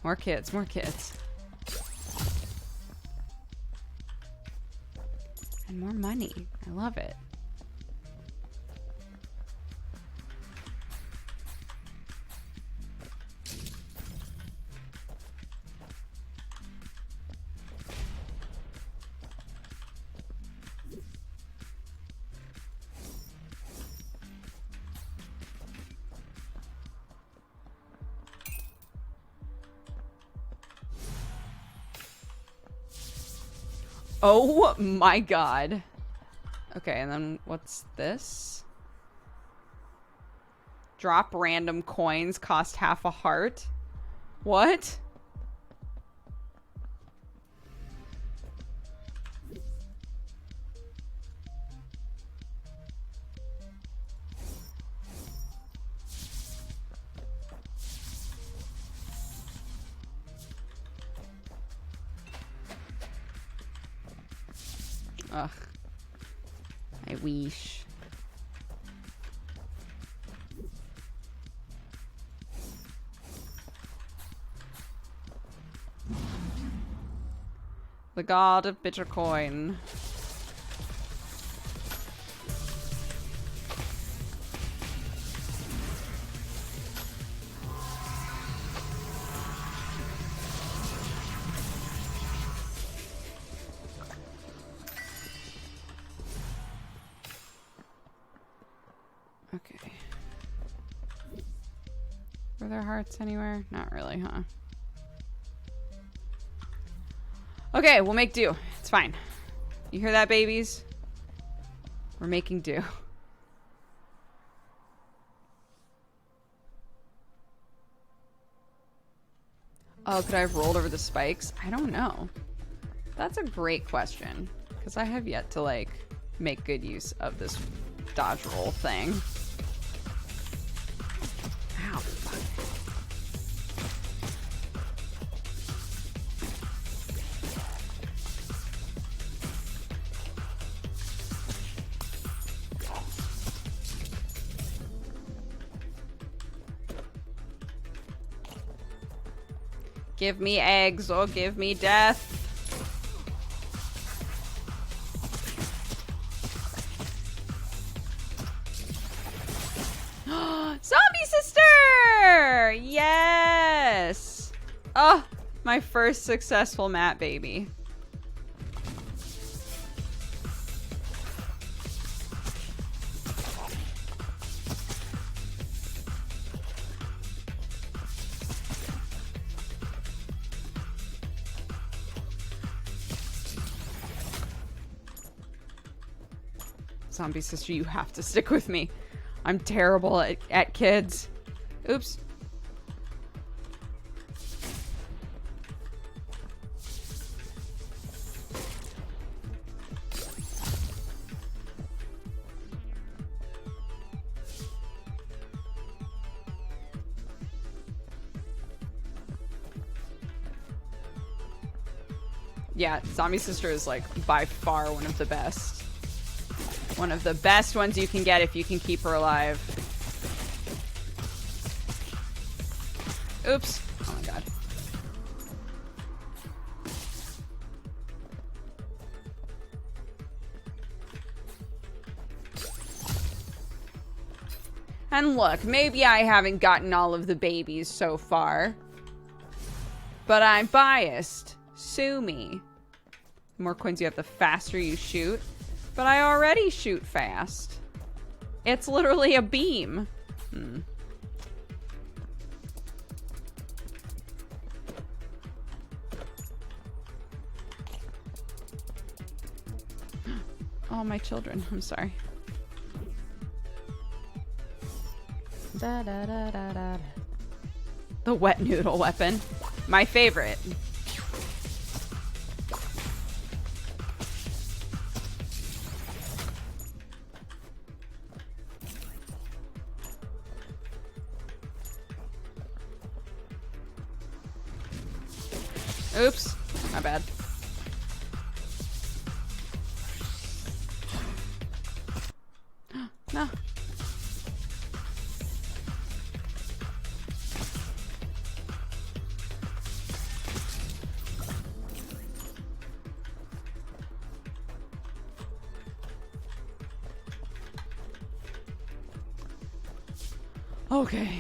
More kids, more kids. And more money. I love it. Oh my god. Okay, and then what's this? Drop random coins, cost half a heart. What? Ugh. I wish. The god of Bitcoin. Okay. Were there hearts anywhere? Not really, huh? Okay, we'll make do. It's fine. You hear that, babies? We're making do. Oh, could I have rolled over the spikes? I don't know. That's a great question. Because I have yet to, like, make good use of this dodge roll thing. Ow, fuck. Give me eggs or give me death. Zombie sister! Yes! Oh, my first successful mat baby. Zombie sister, you have to stick with me. I'm terrible at kids. Oops. Yeah, Zombie Sister is like by far one of the best. One of the best ones you can get if you can keep her alive. Oops. Oh my god. And look, maybe I haven't gotten all of the babies so far. But I'm biased. Sue me. The more coins you have, the faster you shoot. But I already shoot fast. It's literally a beam. Oh, my children. I'm sorry. Da, da, da, da, da. The wet noodle weapon. My favorite. Oops. My bad. No. Okay.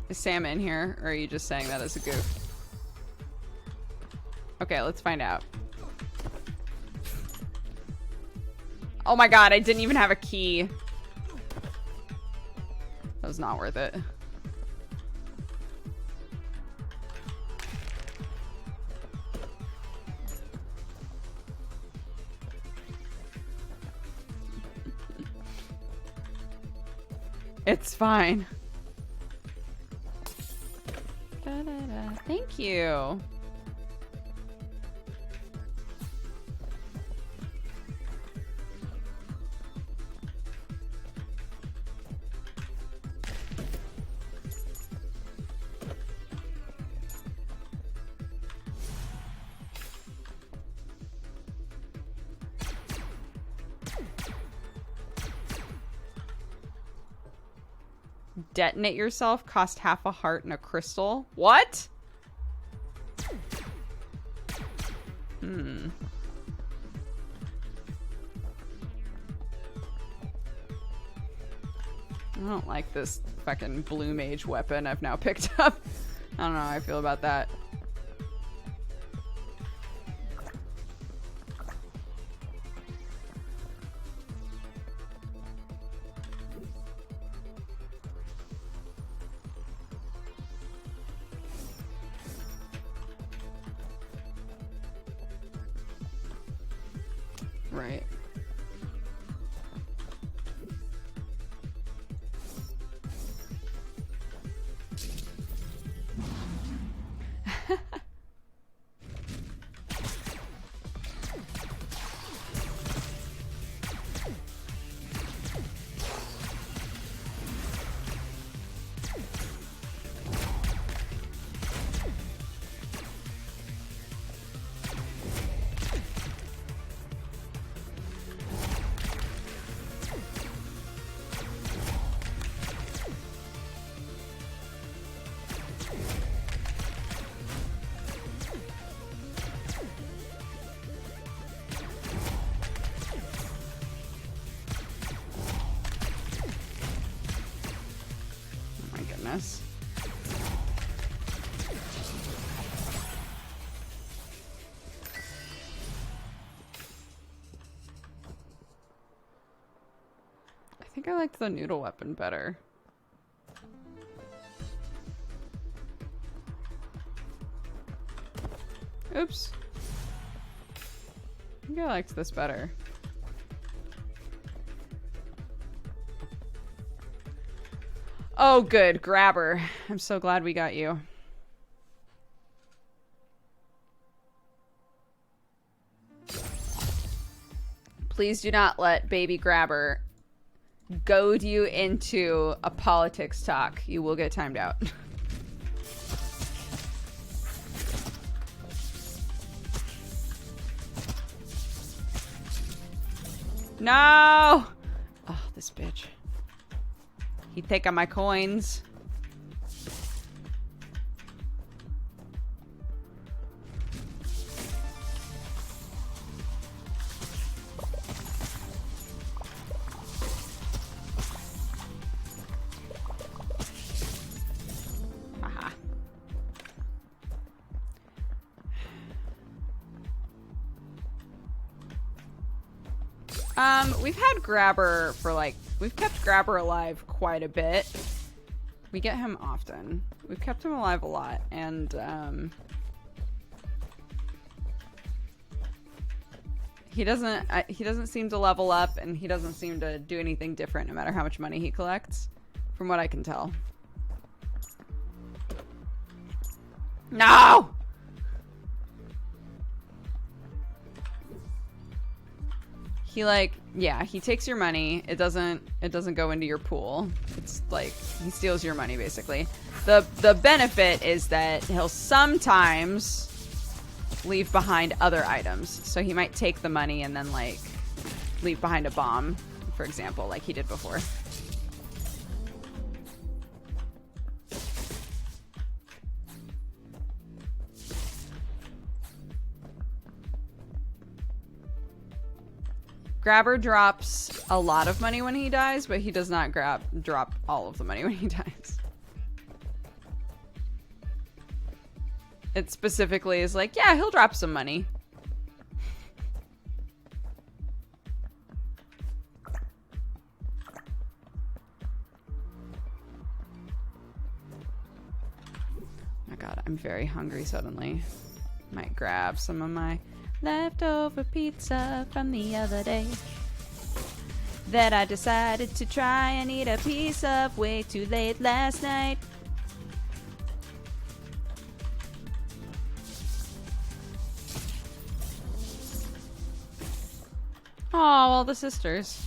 Is Sam in here, or are you just saying that as a goof? Okay, let's find out. Oh my god, I didn't even have a key. That was not worth it. It's fine. Da-da-da. Thank you. Detonate yourself, cost half a heart and a crystal. What? I don't like this fucking blue mage weapon I've now picked up. I don't know how I feel about that. Right. Goodness. I think I liked the noodle weapon better. Oops. I think I liked this better. Oh, good. Grabber. I'm so glad we got you. Please do not let baby Grabber goad you into a politics talk. You will get timed out. No! Oh, this bitch. He taking my coins. Haha. We've had Grabber for like, we've kept Grabber alive quite a bit. We get him often. We've kept him alive a lot, and he doesn't seem to level up, and he doesn't seem to do anything different no matter how much money he collects, from what I can tell. No! He like, yeah, he takes your money. It doesn't go into your pool. It's like he steals your money basically. The benefit is that he'll sometimes leave behind other items. So he might take the money and then like leave behind a bomb, for example, like he did before. Grabber drops a lot of money when he dies, but he does not drop all of the money when he dies. It specifically is like, yeah, he'll drop some money. Oh my god, I'm very hungry suddenly. Might grab some of my leftover pizza from the other day that I decided to try and eat a piece of way too late last night. Oh, all the sisters.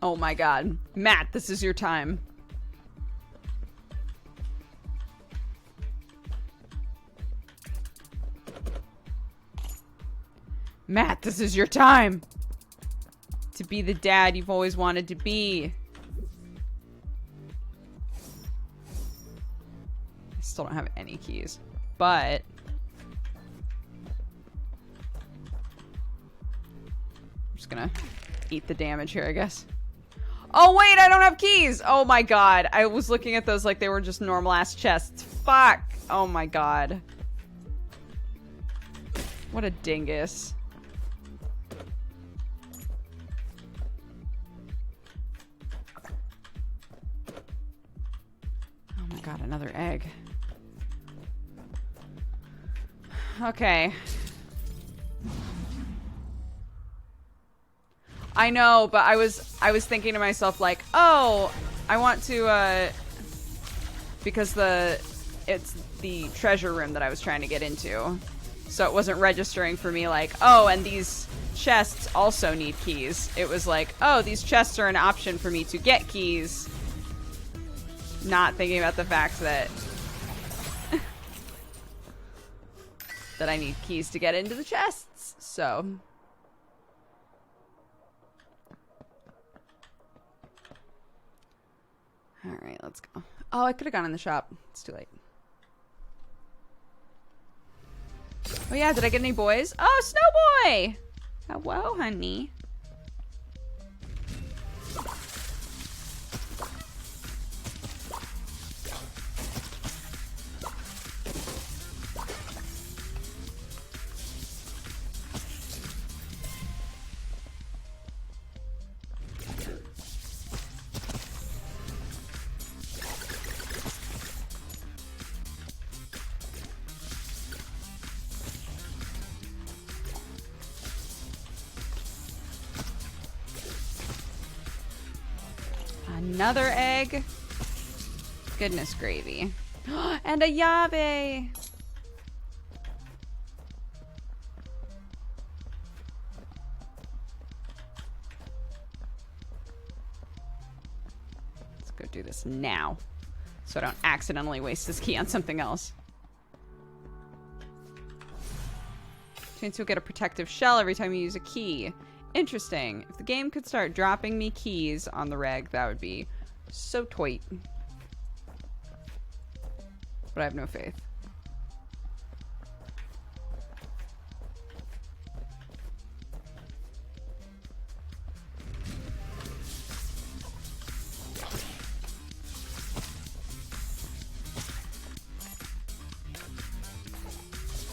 Oh my god. Matt, this is your time. Matt, this is your time. To be the dad you've always wanted to be. I still don't have any keys. But I'm just gonna eat the damage here, I guess. Oh wait, I don't have keys! Oh my god. I was looking at those like they were just normal ass chests. Fuck! Oh my god. What a dingus. Oh my god, another egg. Okay. I know, but I was thinking to myself like, oh, I want to because it's the treasure room that I was trying to get into. So it wasn't registering for me like, oh, and these chests also need keys. It was like, oh, these chests are an option for me to get keys. Not thinking about the fact that that I need keys to get into the chests. So all right, let's go. Oh, I could have gone in the shop. It's too late. Oh yeah, did I get any boys? Oh, Snow Boy! Hello, honey. Another egg. Goodness gravy. And a llave. Let's go do this now, so I don't accidentally waste this key on something else. Chance you'll get a protective shell every time you use a key. Interesting. If the game could start dropping me keys on the reg, that would be so toit. But I have no faith.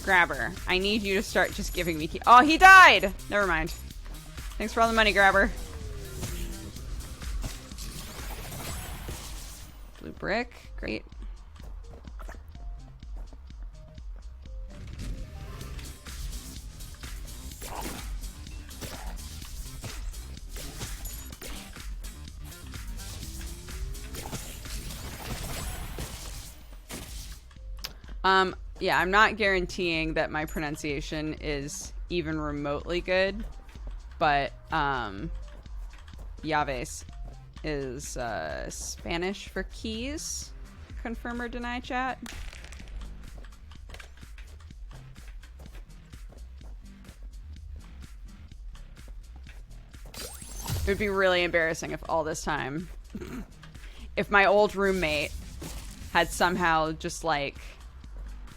Grabber, I need you to start just giving me keys. Oh, he died! Never mind. Thanks for all the money, Grabber. Blue brick. Great. Yeah, I'm not guaranteeing that my pronunciation is even remotely good, but llaves is Spanish for keys. Confirm or deny, chat? It would be really embarrassing if all this time, if my old roommate had somehow just like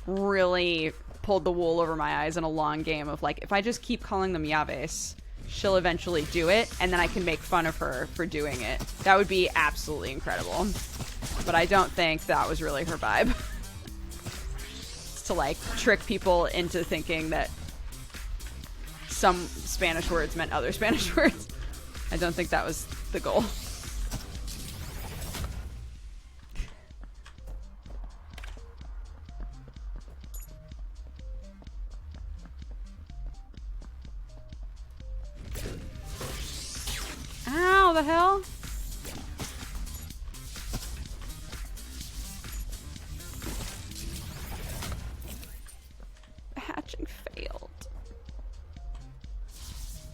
really pulled the wool over my eyes in a long game of like, if I just keep calling them llaves, she'll eventually do it, and then I can make fun of her for doing it. That would be absolutely incredible. But I don't think that was really her vibe. It's to like trick people into thinking that some Spanish words meant other Spanish words. I don't think that was the goal. Ow, the hell? Hatching failed.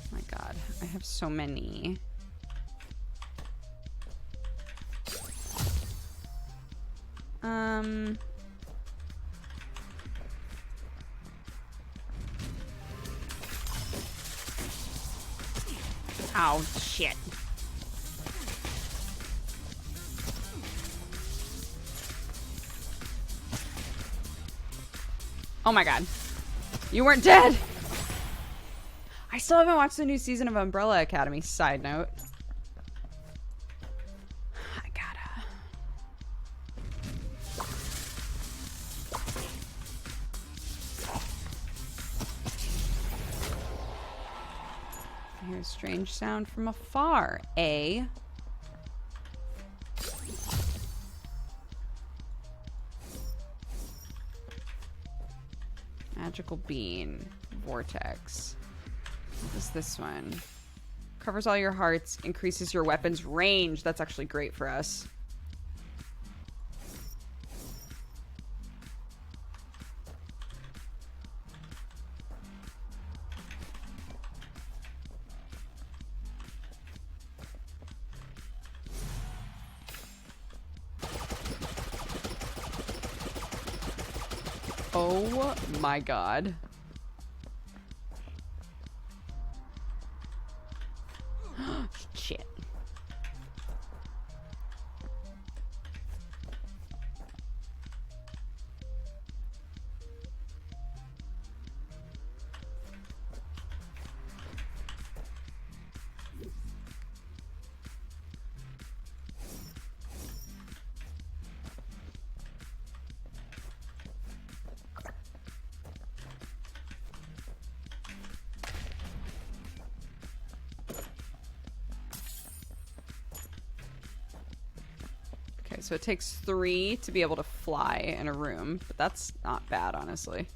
Oh my god, I have so many. Oh, shit. Oh my god. You weren't dead! I still haven't watched the new season of Umbrella Academy, side note. I gotta. I hear a strange sound from afar. Magical bean. Vortex. What is this one? Covers all your hearts. Increases your weapon's range. That's actually great for us. Oh my god. Shit. So it takes 3 to be able to fly in a room, but that's not bad, honestly.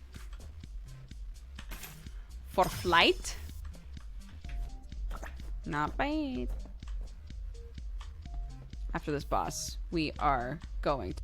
For flight? Not bad. After this boss, we are going to